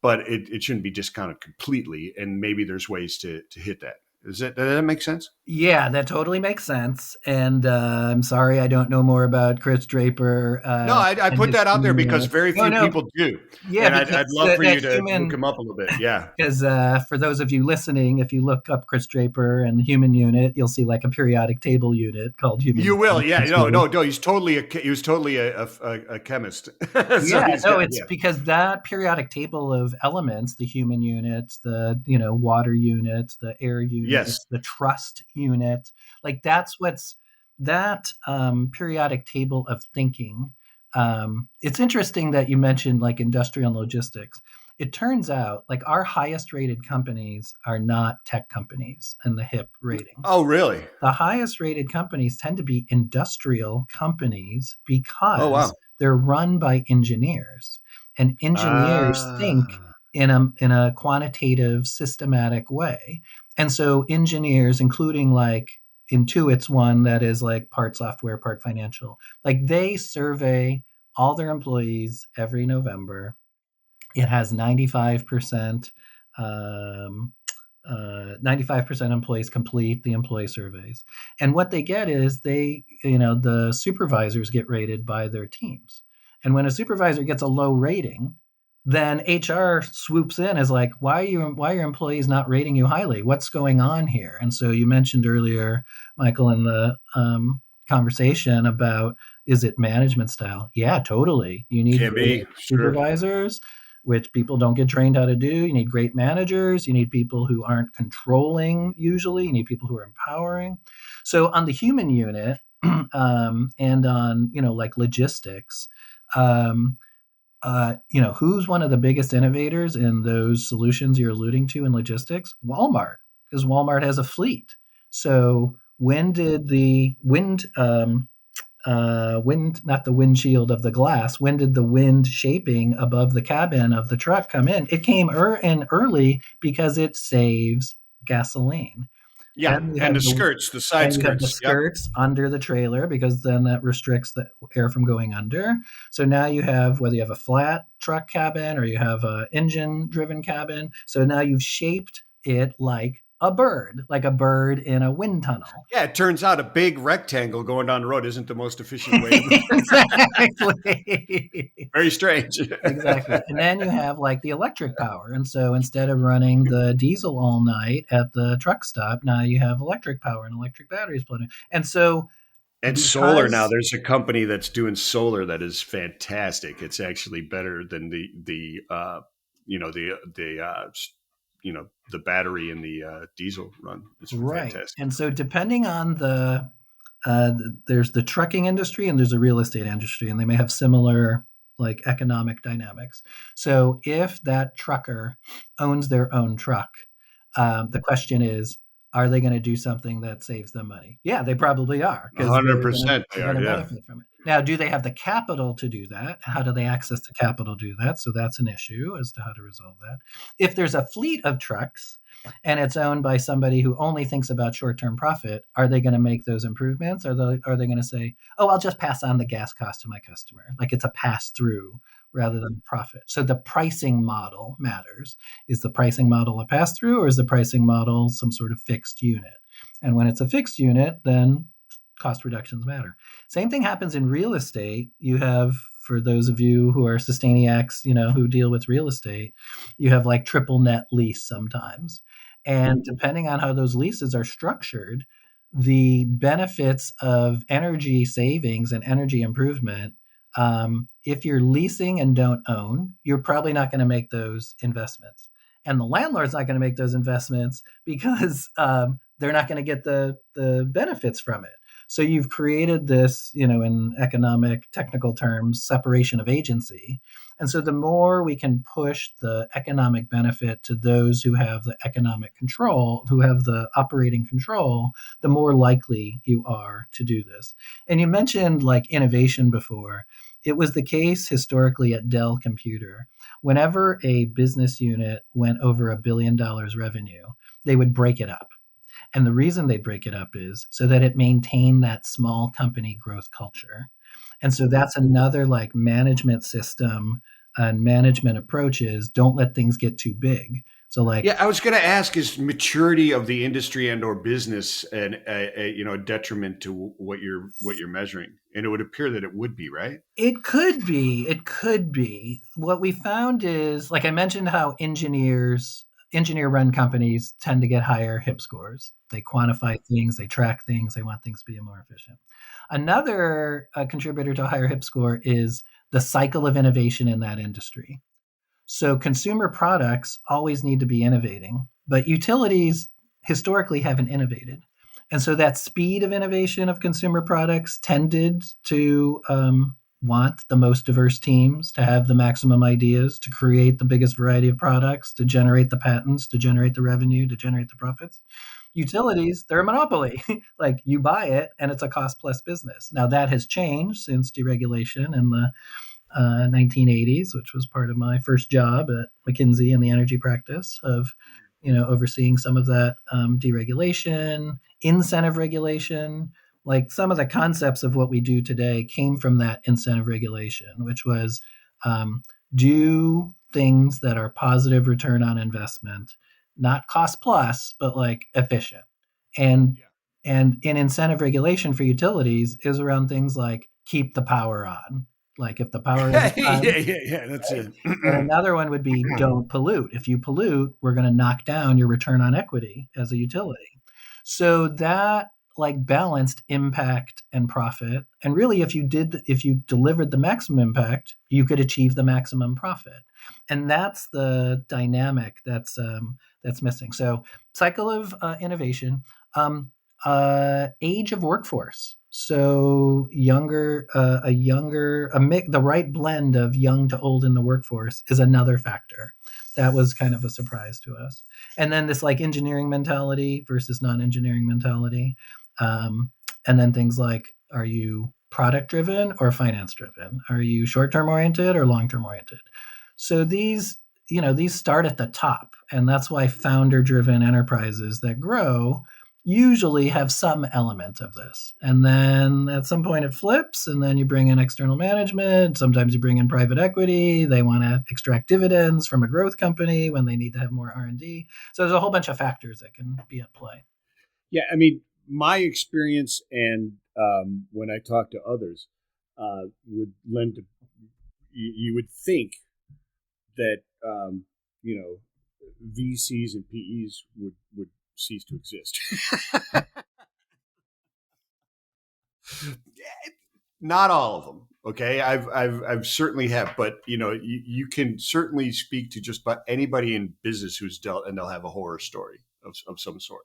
but it shouldn't be discounted completely, and maybe there's ways to hit that. Does that make sense? Yeah, that totally makes sense. And I'm sorry I don't know more about Chris Draper No, I and put his that out there human because units. very No, few no, people do, yeah, and I'd because love for that you to look human, them up a little bit. Yeah. because for those of you listening, if you look up Chris Draper and human unit, you'll see like a periodic table unit called human You will, unit. yeah. That's No, really no, no. He was totally a chemist. So Yeah, he's no, got, it's yeah. because that periodic table of elements, the human unit, the water unit, the air unit, Yes. the trust unit, like that periodic table of thinking. It's interesting that you mentioned like industrial and logistics. It turns out like our highest rated companies are not tech companies in the HIP ratings. Oh, really? The highest rated companies tend to be industrial companies Oh, because wow. they're run by engineers, and engineers think Ah, in a quantitative, systematic way. And so engineers, including like Intuit's one that is like part software, part financial, like they survey all their employees every November. It has 95%, um, 95% employees complete the employee surveys. And what they get is the supervisors get rated by their teams. And when a supervisor gets a low rating, then HR swoops in as like, why are your employees not rating you highly? What's going on here? And so you mentioned earlier, Michael, in the conversation about, is it management style? Yeah, totally. You need can great be, sure. supervisors, which people don't get trained how to do. You need great managers. You need people who aren't controlling usually. You need people who are empowering. So on the human unit, and on, like logistics, um, who's one of the biggest innovators in those solutions you're alluding to in logistics? Walmart, because Walmart has a fleet. So when did the wind, not the windshield of the glass, when did the wind shaping above the cabin of the truck come in? It came in early because it saves gasoline. Yeah, Then you and have the skirts, the side the skirts. Yep. skirts under the trailer, because then that restricts the air from going under. So now you have, whether you have a flat truck cabin or you have a engine driven cabin, so now you've shaped it like a bird in a wind tunnel. Yeah, it turns out a big rectangle going down the road isn't the most efficient way to move. Exactly. Very strange. Exactly. And then you have like the electric power. And so instead of running the diesel all night at the truck stop, now you have electric power and electric batteries plugged in. And so And solar now, because there's a company that's doing solar that is fantastic. It's actually better than the battery and the diesel run. It's right. fantastic. And so depending on there's the trucking industry and there's a real estate industry, and they may have similar like economic dynamics. So if that trucker owns their own truck, the question is, are they going to do something that saves them money? Yeah, they probably are, because 100% they they're are. going to Yeah. benefit from it. Now, do they have the capital to do that? How do they access the capital to do that? So that's an issue as to how to resolve that. If there's a fleet of trucks and it's owned by somebody who only thinks about short-term profit, are they going to make those improvements? Are they going to say, oh, I'll just pass on the gas cost to my customer? Like it's a pass-through rather than profit. So the pricing model matters. Is the pricing model a pass-through, or is the pricing model some sort of fixed unit? And when it's a fixed unit, then cost reductions matter. Same thing happens in real estate. You have, for those of you who are Sustainiacs, who deal with real estate, you have like triple net lease sometimes. And depending on how those leases are structured, the benefits of energy savings and energy improvement, if you're leasing and don't own, you're probably not going to make those investments. And the landlord's not going to make those investments because they're not going to get the benefits from it. So you've created this, in economic technical terms, separation of agency. And so the more we can push the economic benefit to those who have the economic control, who have the operating control, the more likely you are to do this. And you mentioned like innovation before. It was the case historically at Dell Computer. Whenever a business unit went over $1 billion revenue, they would break it up. And the reason they break it up is so that it maintained that small company growth culture. And so that's another like management system and management approaches. Don't let things get too big. So like, Yeah, I was going to ask: is maturity of the industry and or business a detriment to what you're measuring? And it would appear that it would be, right? it could be, what we found is, like I mentioned, how engineer run companies tend to get higher HIP scores. They quantify things, they track things, they want things to be more efficient. Another contributor to a higher HIP score is the cycle of innovation in that industry. So consumer products always need to be innovating, but utilities historically haven't innovated. And so that speed of innovation of consumer products tended to want the most diverse teams, to have the maximum ideas, to create the biggest variety of products, to generate the patents, to generate the revenue, to generate the profits. Utilities, they're a monopoly. Like you buy it and it's a cost plus business. Now that has changed since deregulation in the 1980s, which was part of my first job at McKinsey in the energy practice of, overseeing some of that deregulation, incentive regulation. Like some of the concepts of what we do today came from that incentive regulation, which was do things that are positive return on investment, not cost plus, but like efficient. And Yeah. and in incentive regulation for utilities is around things like keep the power on. Like if the power isn't Yeah, on, yeah, yeah. That's right? it. And another one would be don't pollute. If you pollute, we're going to knock down your return on equity as a utility. So that like balanced impact and profit. And really if you delivered the maximum impact, you could achieve the maximum profit. And that's the dynamic that's missing. So cycle of innovation, age of workforce. So the right blend of young to old in the workforce is another factor. That was kind of a surprise to us. And then this like engineering mentality versus non-engineering mentality. Um, and then things like, are you product driven or finance driven? Are you short-term oriented or long-term oriented? So these start at the top, and that's why founder driven enterprises that grow usually have some element of this. And then at some point it flips, and then you bring in external management. Sometimes you bring in private equity. They want to extract dividends from a growth company when they need to have more R&D. So there's a whole bunch of factors that can be at play. Yeah, I mean, my experience and when I talk to others would lend to you would think that you know VCs and PEs would cease to exist. Not all of them. Okay, I've certainly have, but you can certainly speak to just about anybody in business who's dealt, and they'll have a horror story of some sort.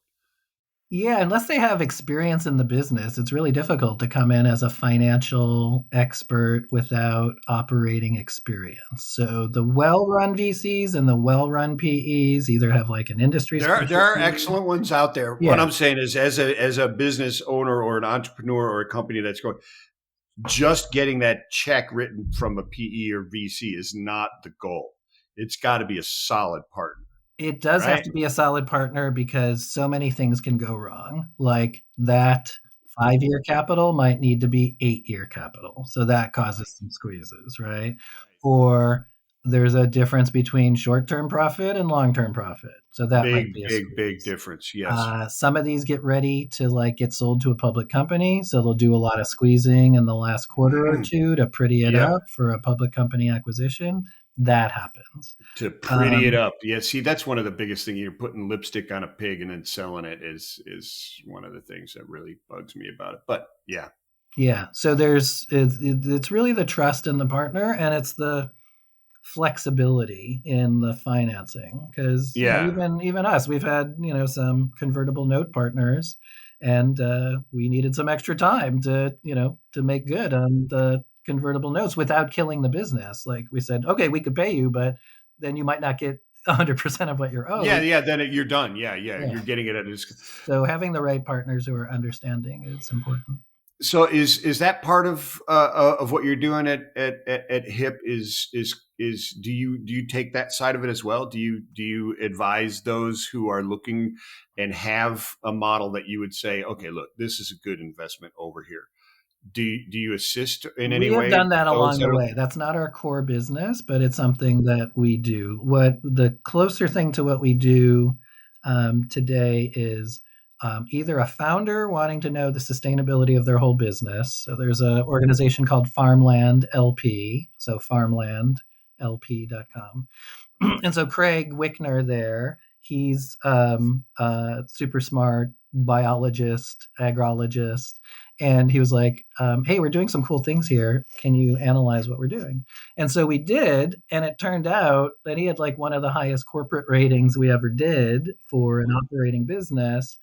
Yeah, unless they have experience in the business, it's really difficult to come in as a financial expert without operating experience. So the well-run VCs and the well-run PEs either have like an industry There are specialty. excellent ones out there. What Yeah. I'm saying is, as a business owner or an entrepreneur or a company that's going, just getting that check written from a PE or VC is not the goal. It's got to be a solid partner, It does have right? to be a solid partner because so many things can go wrong. Like that 5-year capital might need to be 8-year capital. So that causes some squeezes, right? Right. Or there's a difference between short term profit and long term profit. So that might Big, be a big, big squeeze. difference. Yes. Some of these get ready to like get sold to a public company, so they'll do a lot of squeezing in the last quarter or two to pretty it Yep. up for a public company acquisition. That happens. To pretty it Um, up. Yeah. See, that's one of the biggest things. You're putting lipstick on a pig and then selling it is one of the things that really bugs me about it. But yeah, yeah, so it's really the trust in the partner, and it's the flexibility in the financing because yeah, even us, we've had some convertible note partners, and we needed some extra time to make good on the convertible notes without killing the business. Like we said, okay, we could pay you, but then you might not get 100% of what you're yeah, owed. yeah. Then you're done. Yeah, yeah. Yeah. You're getting it at this. So having the right partners who are understanding is important. So is that part of what you're doing at HIP? Is do you take that side of it as well? Do you advise those who are looking and have a model that you would say, okay, look, this is a good investment over here? Do you assist in any We have way done that those along that the are way. That's not our core business, but it's something that we do. What the closer thing to what we do today is either a founder wanting to know the sustainability of their whole business. So there's an organization called Farmland LP, so farmlandlp.com. And so Craig Wickner there, he's super smart biologist, agrologist, and he was like, "Hey, we're doing some cool things here. Can you analyze what we're doing?" And so we did, and it turned out that he had like one of the highest corporate ratings we ever did for an operating business,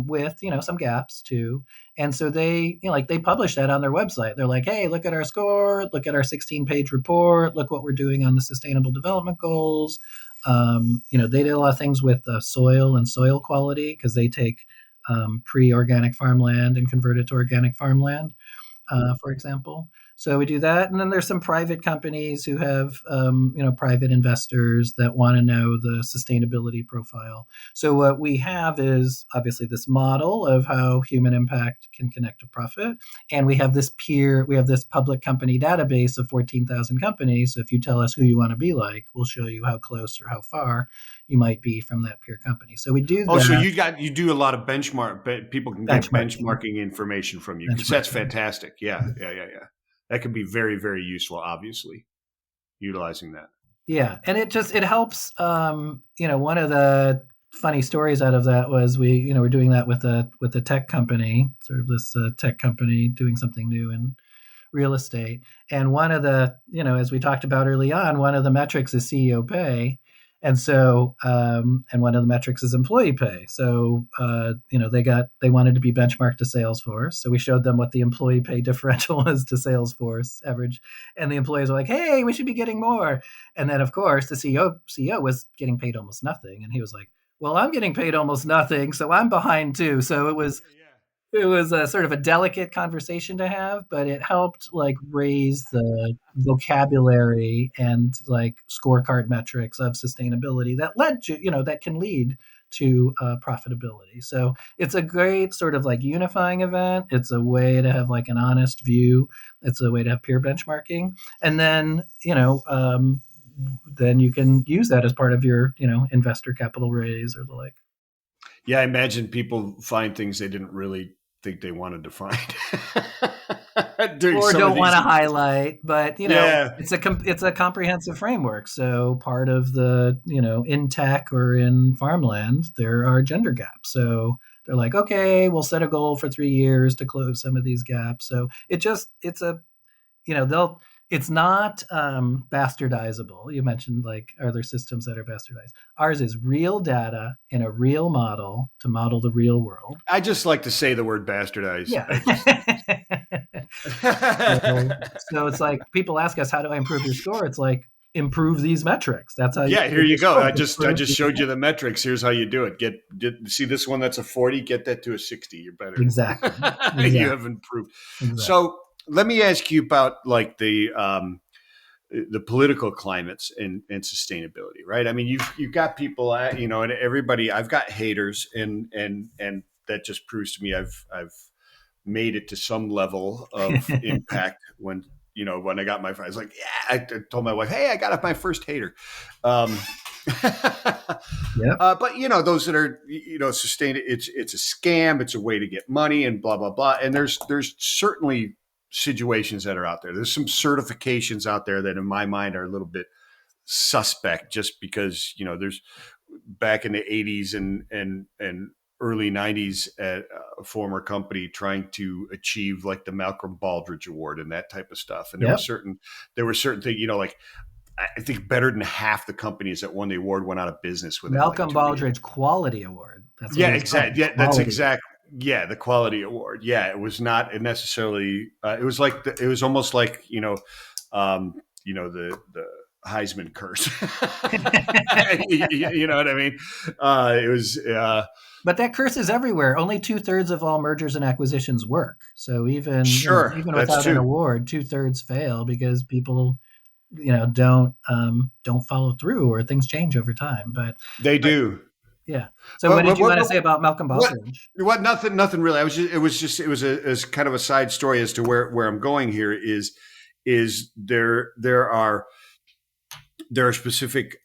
with some gaps too. And so they like they publish that on their website. They're like, hey, look at our score, look at our 16-page report, look what we're doing on the sustainable development goals. They did a lot of things with soil and soil quality because they take pre-organic farmland and convert it to organic farmland, for example. So we do that, and then there's some private companies who have, private investors that want to know the sustainability profile. So what we have is obviously this model of how human impact can connect to profit, and we have this public company database of 14,000 companies. So if you tell us who you want to be like, we'll show you how close or how far you might be from that peer company. So we do Oh, so that you do a lot of people can get benchmarking. benchmarking information from you because that's Benchmarking. fantastic. Yeah, yeah, yeah, yeah. That can be very, very useful. Obviously, utilizing that. Yeah, and it helps. One of the funny stories out of that was we're doing that with a tech company, sort of this tech company doing something new in real estate. And one of the, as we talked about early on, one of the metrics is CEO pay. And so, and one of the metrics is employee pay. So, they wanted to be benchmarked to Salesforce. So we showed them what the employee pay differential was to Salesforce average. And the employees were like, hey, we should be getting more. And then, of course, the CEO was getting paid almost nothing. And he was like, well, I'm getting paid almost nothing. So I'm behind too. So it was a sort of a delicate conversation to have, but it helped like raise the vocabulary and like scorecard metrics of sustainability that led to, that can lead to profitability. So it's a great sort of like unifying event. It's a way to have like an honest view. It's a way to have peer benchmarking. And then, then you can use that as part of your, investor capital raise or the like. Yeah, I imagine people find things they didn't really think they wanted to find doing Or some of don't want these. to highlight, but Yeah, it's a comprehensive framework. So part of the in tech or in farmland there are gender gaps. So they're like, okay, we'll set a goal for 3 years to close some of these gaps. So they'll it's not bastardizable. You mentioned like are there systems that are bastardized? Ours is real data in a real model to model the real world. I just like to say the word bastardized. Yeah. I just. So it's like people ask us, how do I improve your score? It's like improve these metrics. That's how you Yeah, here improve you your go. score. I just showed you the metrics. Here's how you do it. See this one that's a 40, get that to a 60. You're better. Exactly. You Exactly. have improved. Exactly. So let me ask you about like the political climates and sustainability, right? I mean, you've got people, and everybody. I've got haters, and that just proves to me I've made it to some level of impact when I got when I was like, yeah, I told my wife, hey, I got my first hater. Um, Yep. but those that are sustained, it's a scam, it's a way to get money, and blah blah blah. And there's certainly situations that are out there. There's some certifications out there that, in my mind, are a little bit suspect, just because there's back in the 80s and early 90s at a former company trying to achieve like the Malcolm Baldrige Award and that type of stuff. And Yep. there were certain things, like I think better than half the companies that won the award went out of business within like Malcolm 2 years. Baldrige Quality Award. That's what Yeah, it was called. exactly. Yeah, that's Quality. exact. Yeah, the quality award. Yeah, it was not necessarily. It was like it was almost like the Heisman curse. You know what I mean? It was. But that curse is everywhere. Only 2/3 of all mergers and acquisitions work. So even Sure, even that's without an true. award, 2/3 fail because people don't follow through or things change over time. They But do. yeah. So what But did you want to say about Malcolm what Baldrige? nothing really. It was kind of a side story as to where I'm going here is there are specific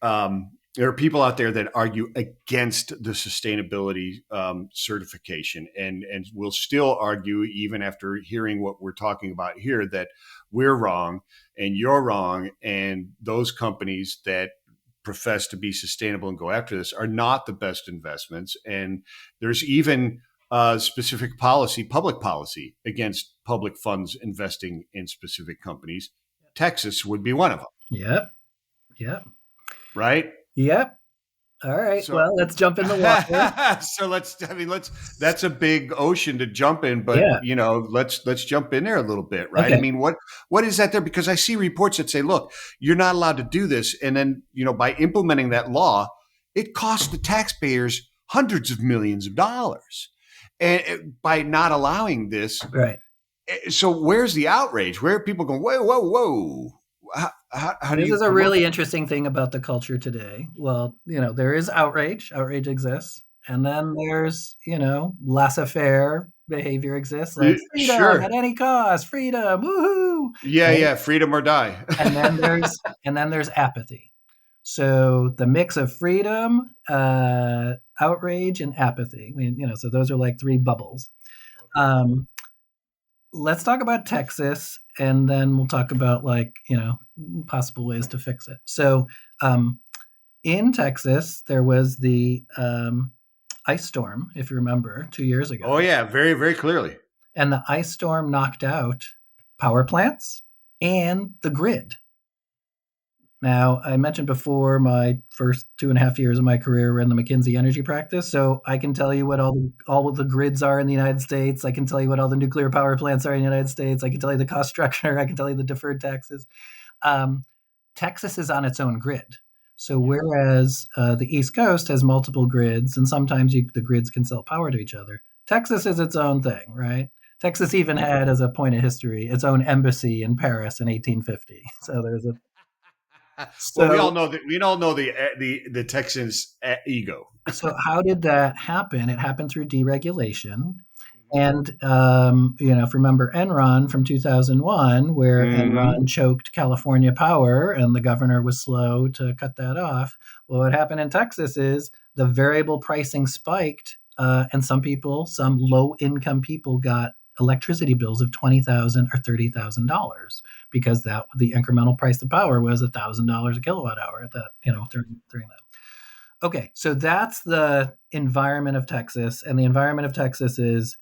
there are people out there that argue against the sustainability certification and will still argue even after hearing what we're talking about here that we're wrong and you're wrong and those companies that profess to be sustainable and go after this are not the best investments. And there's even specific public policy against public funds investing in specific companies. Texas would be one of them, Yep. Yep. right? Yep. All right. So, Well, let's jump in the water. so that's a big ocean to jump in, but Yeah. let's jump in there a little bit, right? I Okay. mean, what is that there? Because I see reports that say, look, you're not allowed to do this. And then, by implementing that law, it costs the taxpayers hundreds of millions of dollars. And by not allowing this, Right. so where's the outrage? Where are people going, whoa, whoa, whoa? How do This you is a promote really that? interesting thing about the culture today. Well, there is outrage. Outrage exists. And then there's, laissez-faire behavior exists, like freedom at Sure. any cost, freedom, woohoo. Yeah, Right? yeah. Freedom or die. And then there's apathy. So the mix of freedom, outrage, and apathy. So those are like three bubbles. Okay. Um, let's talk about Texas, and then we'll talk about possible ways to fix it. So in Texas, there was the ice storm, if you remember, 2 years ago, Oh yeah, very, very clearly. and the ice storm knocked out power plants and the grid. Now, I mentioned before my first 2.5 years of my career were in the McKinsey energy practice, so I can tell you what all of the grids are in the United States. I can tell you what all the nuclear power plants are in the United States. I can tell you the cost structure. I can tell you the deferred taxes. Texas is on its own grid. So Yes. whereas the East Coast has multiple grids, and sometimes the grids can sell power to each other, Texas is its own thing, right? Texas even had, as a point of history, its own embassy in Paris in 1850. So there's a Well, we so all know that we all know the Texans' ego. so how did that happen? It happened through deregulation. Mhm. And, if you remember Enron from 2001, where Mhm. Enron choked California Power and the governor was slow to cut that off. Well, what happened in Texas is the variable pricing spiked, and some low income people got electricity bills of $20,000 or $30,000 because the incremental price of power was $1,000 a kilowatt hour at that, during that. Okay, so that's the environment of Texas, and the environment of Texas is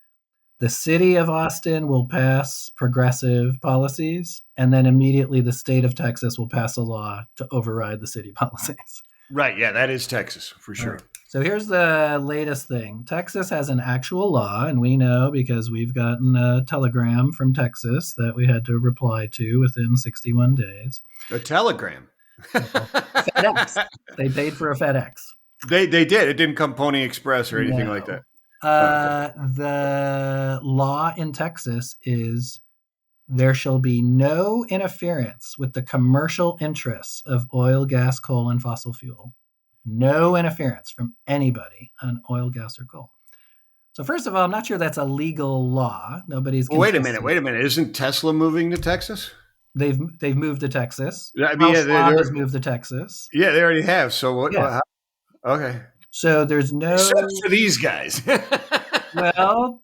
the city of Austin will pass progressive policies, and then immediately the state of Texas will pass a law to override the city policies. Right. Yeah, that is Texas for All sure. right. So here's the latest thing. Texas has an actual law, and we know because we've gotten a telegram from Texas that we had to reply to within 61 days. A telegram. Well, FedEx. They paid for a FedEx. They did. It didn't come Pony Express or anything like No. that. Okay. The law in Texas is there shall be no interference with the commercial interests of oil, gas, coal, and fossil fuel. No interference from anybody on oil, gas, or coal. So first of all, I'm not sure that's a legal law. Nobody's Well, wait a minute. contested Wait it. a minute. Isn't Tesla moving to Texas? They've moved to Texas. I mean, Klaus Schwab has moved to Texas. yeah, they already have. So what? Yeah. Okay. So there's Except no. for these guys. Well,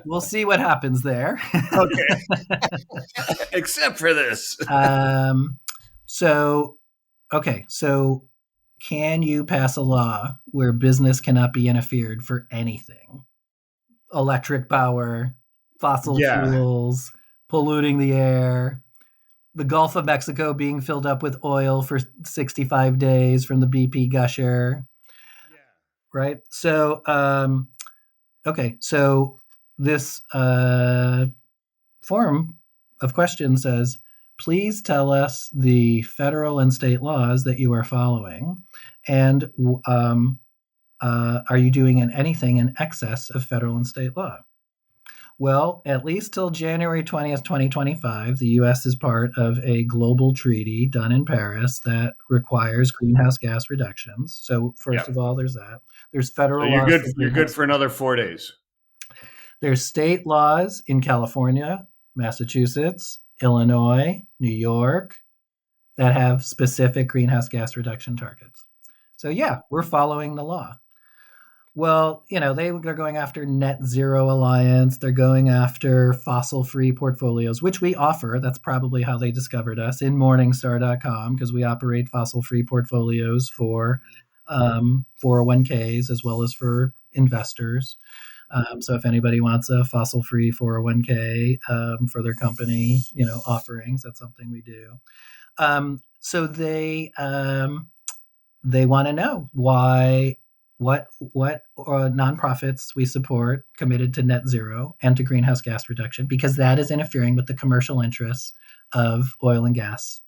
we'll see what happens there. Okay. Except for this. um, so okay, so can you pass a law where business cannot be interfered for anything? Electric power, fossil Yeah. fuels, polluting the air, the Gulf of Mexico being filled up with oil for 65 days from the BP gusher, Yeah. right? So, okay, so this form of question says, please tell us the federal and state laws that you are following, and are you doing anything in excess of federal and state law? Well, at least till January 20th, 2025, the U.S. is part of a global treaty done in Paris that requires greenhouse gas reductions. So, Yeah. first of all, there's that. There's So federal you're laws good. for You're good greenhouse. for another 4 days. There's state laws in California, Massachusetts, Illinois, New York that have specific greenhouse gas reduction targets. So, yeah, we're following the law. Well, they're going after Net Zero Alliance. They're going after fossil-free portfolios, which we offer. That's probably how they discovered us in Morningstar.com, because we operate fossil-free portfolios for 401ks as well as for investors. So if anybody wants a fossil-free 401k for their company, offerings, that's something we do. So they want to know what nonprofits we support committed to net zero and to greenhouse gas reduction, because that is interfering with the commercial interests of oil and gas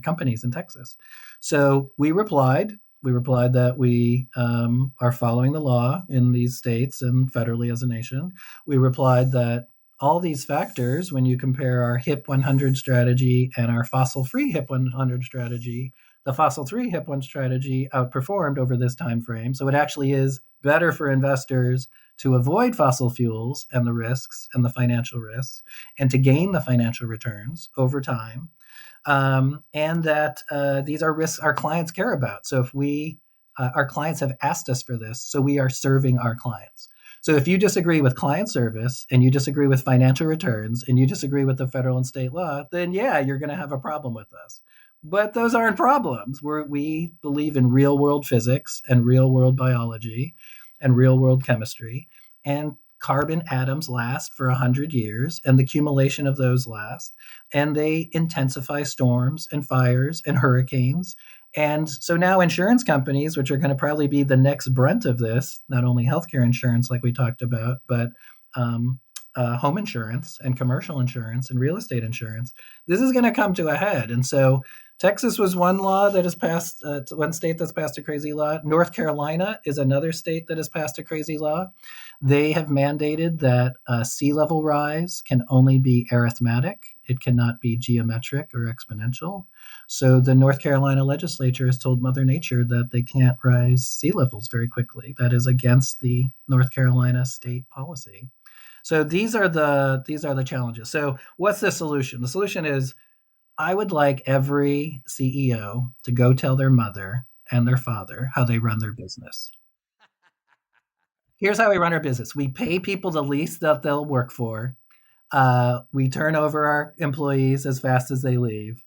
companies in Texas. So we replied. We replied that we are following the law in these states and federally as a nation. We replied that all these factors, when you compare our HIP 100 strategy and our fossil-free HIP 100 strategy, the fossil-free HIP 1 strategy outperformed over this time frame. So it actually is better for investors to avoid fossil fuels and the risks and the financial risks, and to gain the financial returns over time. And that these are risks our clients care about. So if our clients have asked us for this, so we are serving our clients. So if you disagree with client service and you disagree with financial returns and you disagree with the federal and state law, then yeah, you're going to have a problem with us. But those aren't problems. We believe in real world physics and real world biology and real world chemistry. And carbon atoms last for 100 years, and the accumulation of those last, and they intensify storms and fires and hurricanes. And so now insurance companies, which are going to probably be the next brunt of this, not only healthcare insurance like we talked about, but home insurance and commercial insurance and real estate insurance, this is going to come to a head. And so Texas was one law that has passed, one state that's passed a crazy law. North Carolina is another state that has passed a crazy law. They have mandated that sea level rise can only be arithmetic. It cannot be geometric or exponential. So the North Carolina legislature has told Mother Nature that they can't rise sea levels very quickly. That is against the North Carolina state policy. So these are the challenges. So what's the solution? The solution is, I would like every CEO to go tell their mother and their father how they run their business. Here's how we run our business. We pay people the least that they'll work for. We turn over our employees as fast as they leave.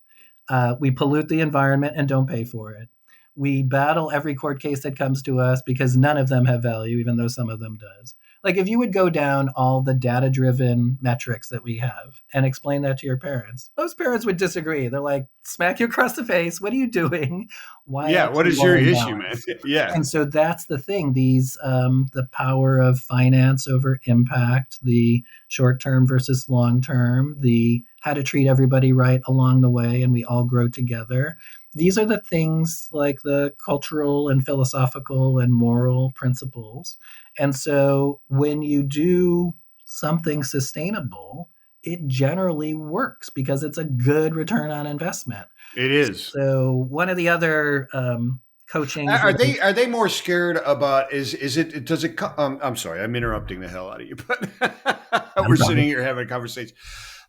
We pollute the environment and don't pay for it. We battle every court case that comes to us because none of them have value, even though some of them does. Like if you would go down all the data-driven metrics that we have and explain that to your parents, most parents would disagree. They're like, smack you across the face. What are you doing? Why? Yeah. What is your issue, man? Yeah. And so that's the thing. These the power of finance over impact, the short term versus long term, the how to treat everybody right along the way, and we all grow together. These are the things like the cultural and philosophical and moral principles. And so when you do something sustainable, it generally works because it's a good return on investment. It is. So one of the other coaching Are they more scared about is it does it I'm sorry, I'm interrupting the hell out of you, but we're sitting here having a conversation.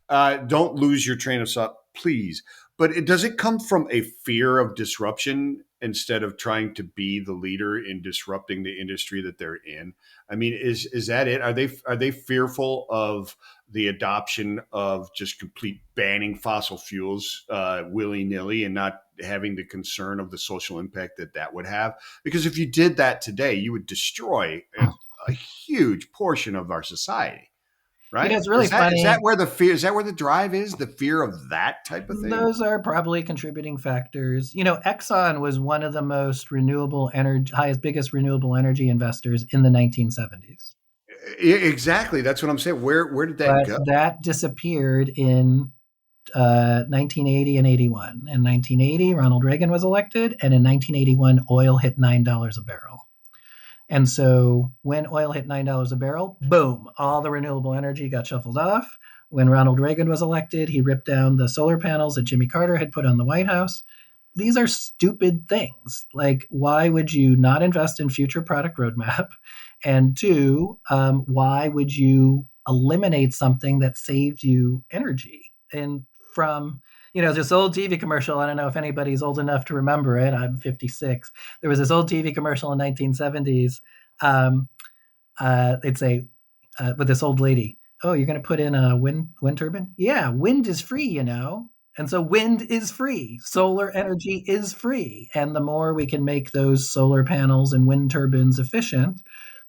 Don't lose your train of thought, please. But does it come from a fear of disruption instead of trying to be the leader in disrupting the industry that they're in? I mean, is that it? Are they fearful of the adoption of just complete banning fossil fuels willy nilly and not having the concern of the social impact that would have? Because if you did that today, you would destroy a huge portion of our society. Right? It's really funny. Is that where the fear? Is that where the drive is? The fear of that type of thing. Those are probably contributing factors. Exxon was one of the most biggest renewable energy investors in the 1970s. Exactly. That's what I'm saying. Where did that go? That disappeared in 1980 and 81. In 1980, Ronald Reagan was elected, and in 1981, oil hit $9 a barrel. And so when oil hit $9 a barrel, boom, all the renewable energy got shuffled off. When Ronald Reagan was elected, he ripped down the solar panels that Jimmy Carter had put on the White House. These are stupid things. Like, why would you not invest in future product roadmap? And two, why would you eliminate something that saves you energy? And from this old TV commercial, I don't know if anybody's old enough to remember it. I'm 56. There was this old TV commercial in 1970s. It'd say, with this old lady, oh, you're going to put in a wind turbine? Yeah, wind is free, And so wind is free. Solar energy is free. And the more we can make those solar panels and wind turbines efficient,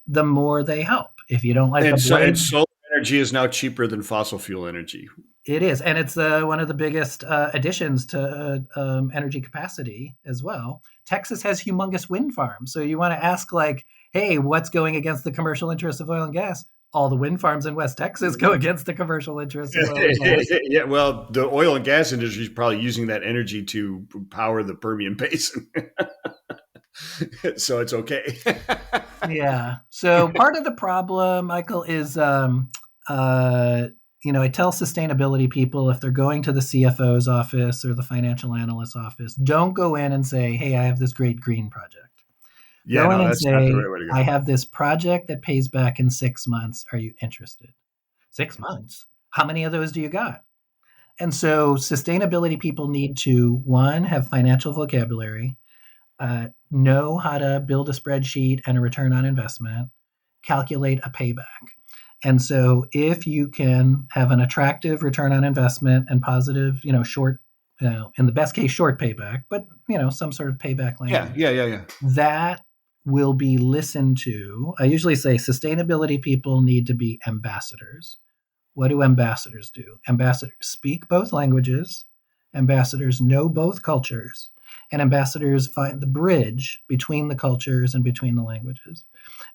the more they help. If you don't like and solar energy is now cheaper than fossil fuel energy. It is, and it's one of the biggest additions to energy capacity as well. Texas has humongous wind farms, so you want to ask like, hey, what's going against the commercial interests of oil and gas? All the wind farms in West Texas go against the commercial interests of oil and gas. Yeah, well, the oil and gas industry is probably using that energy to power the Permian Basin, so it's okay. Yeah. So part of the problem, Michael, is I tell sustainability people if they're going to the CFO's office or the financial analyst's office, don't go in and say, "Hey, I have this great green project." Yeah, Go in no, and that's not the say, right way to "I go. have this project that pays back in 6 months. Are you interested?" 6 months. How many of those do you got? And so sustainability people need to, one, have financial vocabulary, know how to build a spreadsheet and a return on investment, calculate a payback. And so if you can have an attractive return on investment and positive, short, in the best case, short payback, but, some sort of payback Yeah, language, yeah, yeah, yeah. that will be listened to. I usually say sustainability people need to be ambassadors. What do ambassadors do? Ambassadors speak both languages, ambassadors know both cultures, and ambassadors find the bridge between the cultures and between the languages.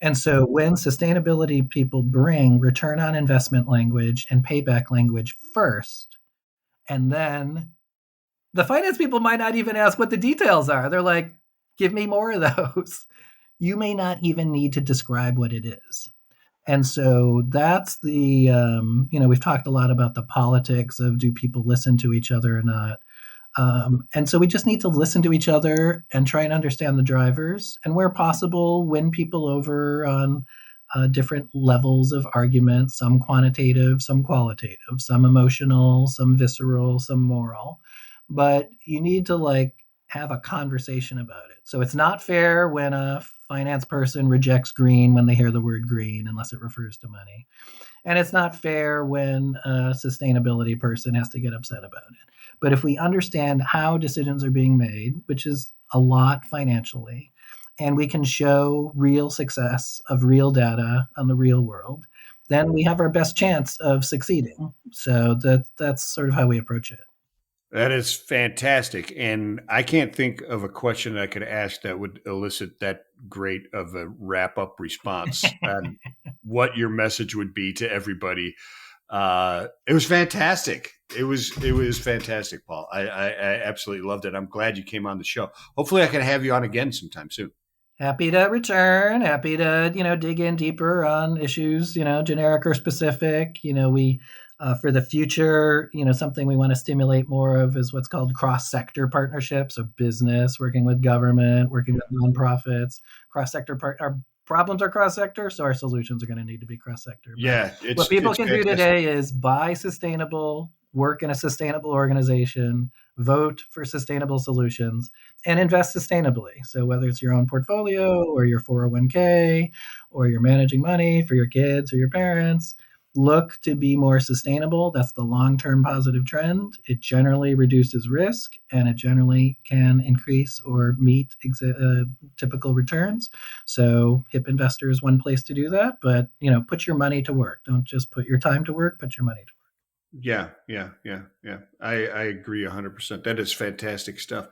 And so when sustainability people bring return on investment language and payback language first, and then the finance people might not even ask what the details are. They're like, give me more of those. You may not even need to describe what it is. And so that's we've talked a lot about the politics of do people listen to each other or not. And so we just need to listen to each other and try and understand the drivers, and where possible, win people over on different levels of argument, some quantitative, some qualitative, some emotional, some visceral, some moral. But you need to have a conversation about it. So it's not fair when a finance person rejects green when they hear the word green, unless it refers to money. And it's not fair when a sustainability person has to get upset about it. But if we understand how decisions are being made, which is a lot financially, and we can show real success of real data on the real world, then we have our best chance of succeeding. So that's sort of how we approach it. That is fantastic. And I can't think of a question I could ask that would elicit that great of a wrap up response on what your message would be to everybody. It was fantastic. It was fantastic, Paul. I absolutely loved it. I'm glad you came on the show. Hopefully I can have you on again sometime soon. Happy to return, happy to, dig in deeper on issues, generic or specific. We, for the future, something we want to stimulate more of is what's called cross-sector partnerships. So business, working with government, working with nonprofits, our problems are cross-sector, so our solutions are going to need to be cross-sector. But Yeah, what people it's can do fantastic. today is buy sustainable, work in a sustainable organization, vote for sustainable solutions, and invest sustainably. So whether it's your own portfolio or your 401k or you're managing money for your kids or your parents, look to be more sustainable. That's the long-term positive trend. It generally reduces risk and it generally can increase or meet typical returns. So HIP Investor is one place to do that, but put your money to work. Don't just put your time to work, put your money to work. Yeah, yeah, yeah, yeah. I agree 100%. That is fantastic stuff.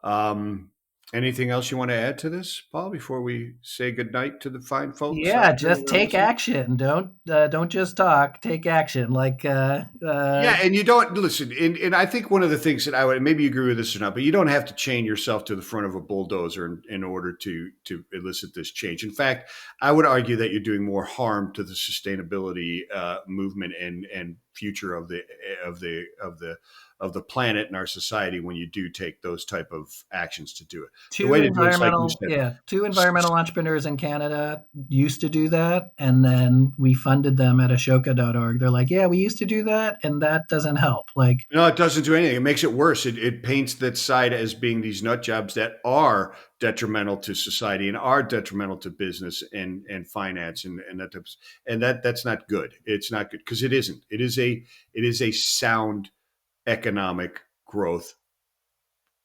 Um, Anything else you want to add to this, Paul, before we say goodnight to the fine folks Yeah, out there just that are take listening? action. Don't just talk. Take action. Yeah, and you don't listen. And I think one of the things that I would maybe you agree with this or not, but you don't have to chain yourself to the front of a bulldozer in order to elicit this change. In fact, I would argue that you're doing more harm to the sustainability movement and future of the planet and our society when you do take those type of actions to do it. The way to do it is like you said. Two environmental entrepreneurs in Canada used to do that, and then we funded them at ashoka.org. They're like, yeah, we used to do that, and that doesn't help. Like, No, it doesn't do anything. It makes it worse. It paints that side as being these nut jobs that are detrimental to society and are detrimental to business and finance and that's not good. It's not good because it isn't. It is a sound economic growth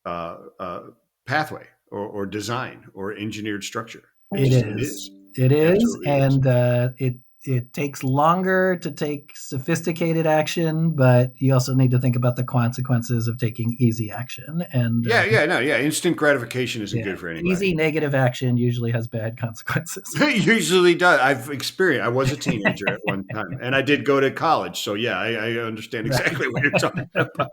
uh, uh, pathway or design or engineered structure. It it just it is. is. It is, Absolutely is. and it it takes longer to take sophisticated action, but you also need to think about the consequences of taking easy action. And Yeah. Instant gratification isn't yeah, good for anybody. easy negative action usually has bad consequences. It usually does. I've experienced. I was a teenager at one time, and I did go to college. So yeah, I understand Right. exactly what you're talking about.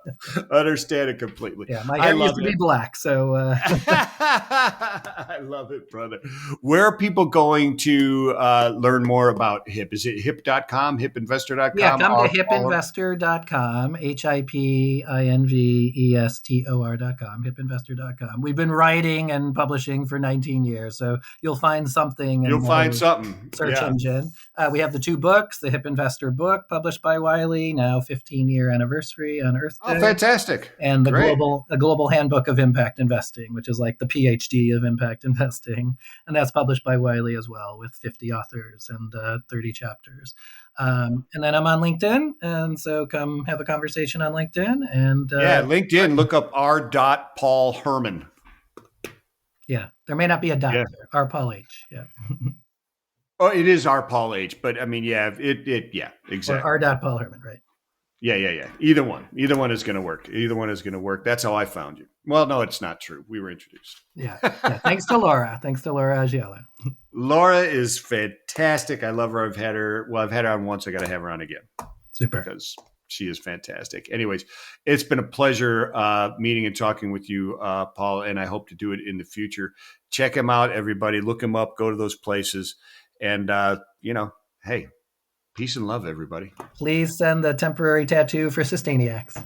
I understand it completely. Yeah, my I hair used love to it. be black, so I love it, brother. Where are people going to learn more about HIP? Is it hip.com, yeah, hipinvestor.com? come to Our Paul? hipinvestor.com, hipinvestor.com, hipinvestor.com. We've been writing and publishing for 19 years, so you'll find something in You'll find the something. search Yeah. engine. We have the 2 books, the Hip Investor book published by Wiley, now 15-year anniversary on Earth Oh, Day, fantastic. and Great. the global handbook of impact investing, which is like the PhD of impact investing, and that's published by Wiley as well, with 50 authors and 30 chapters. And then I'm on LinkedIn, and so come have a conversation on LinkedIn. And Yeah, LinkedIn, look up R. Paul Herman. yeah, there may not be a dot Yeah. there. R. Paul H. Yeah, Oh, it is R. Paul H, but I mean, yeah, yeah, or exactly. R. Paul Herman, right? Yeah. Either one is going to work. Either one is going to work. That's how I found you. Well, no, it's not true. We were introduced. Yeah. Thanks to Laura. Thanks to Laura Agiello. Laura is fantastic. I love her. I've had her. Well, I've had her on once. I got to have her on again Super. because she is fantastic. Anyways, it's been a pleasure meeting and talking with you, Paul, and I hope to do it in the future. Check him out, everybody. Look him up. Go to those places, and hey, peace and love, everybody. Please send the temporary tattoo for Sustainiacs.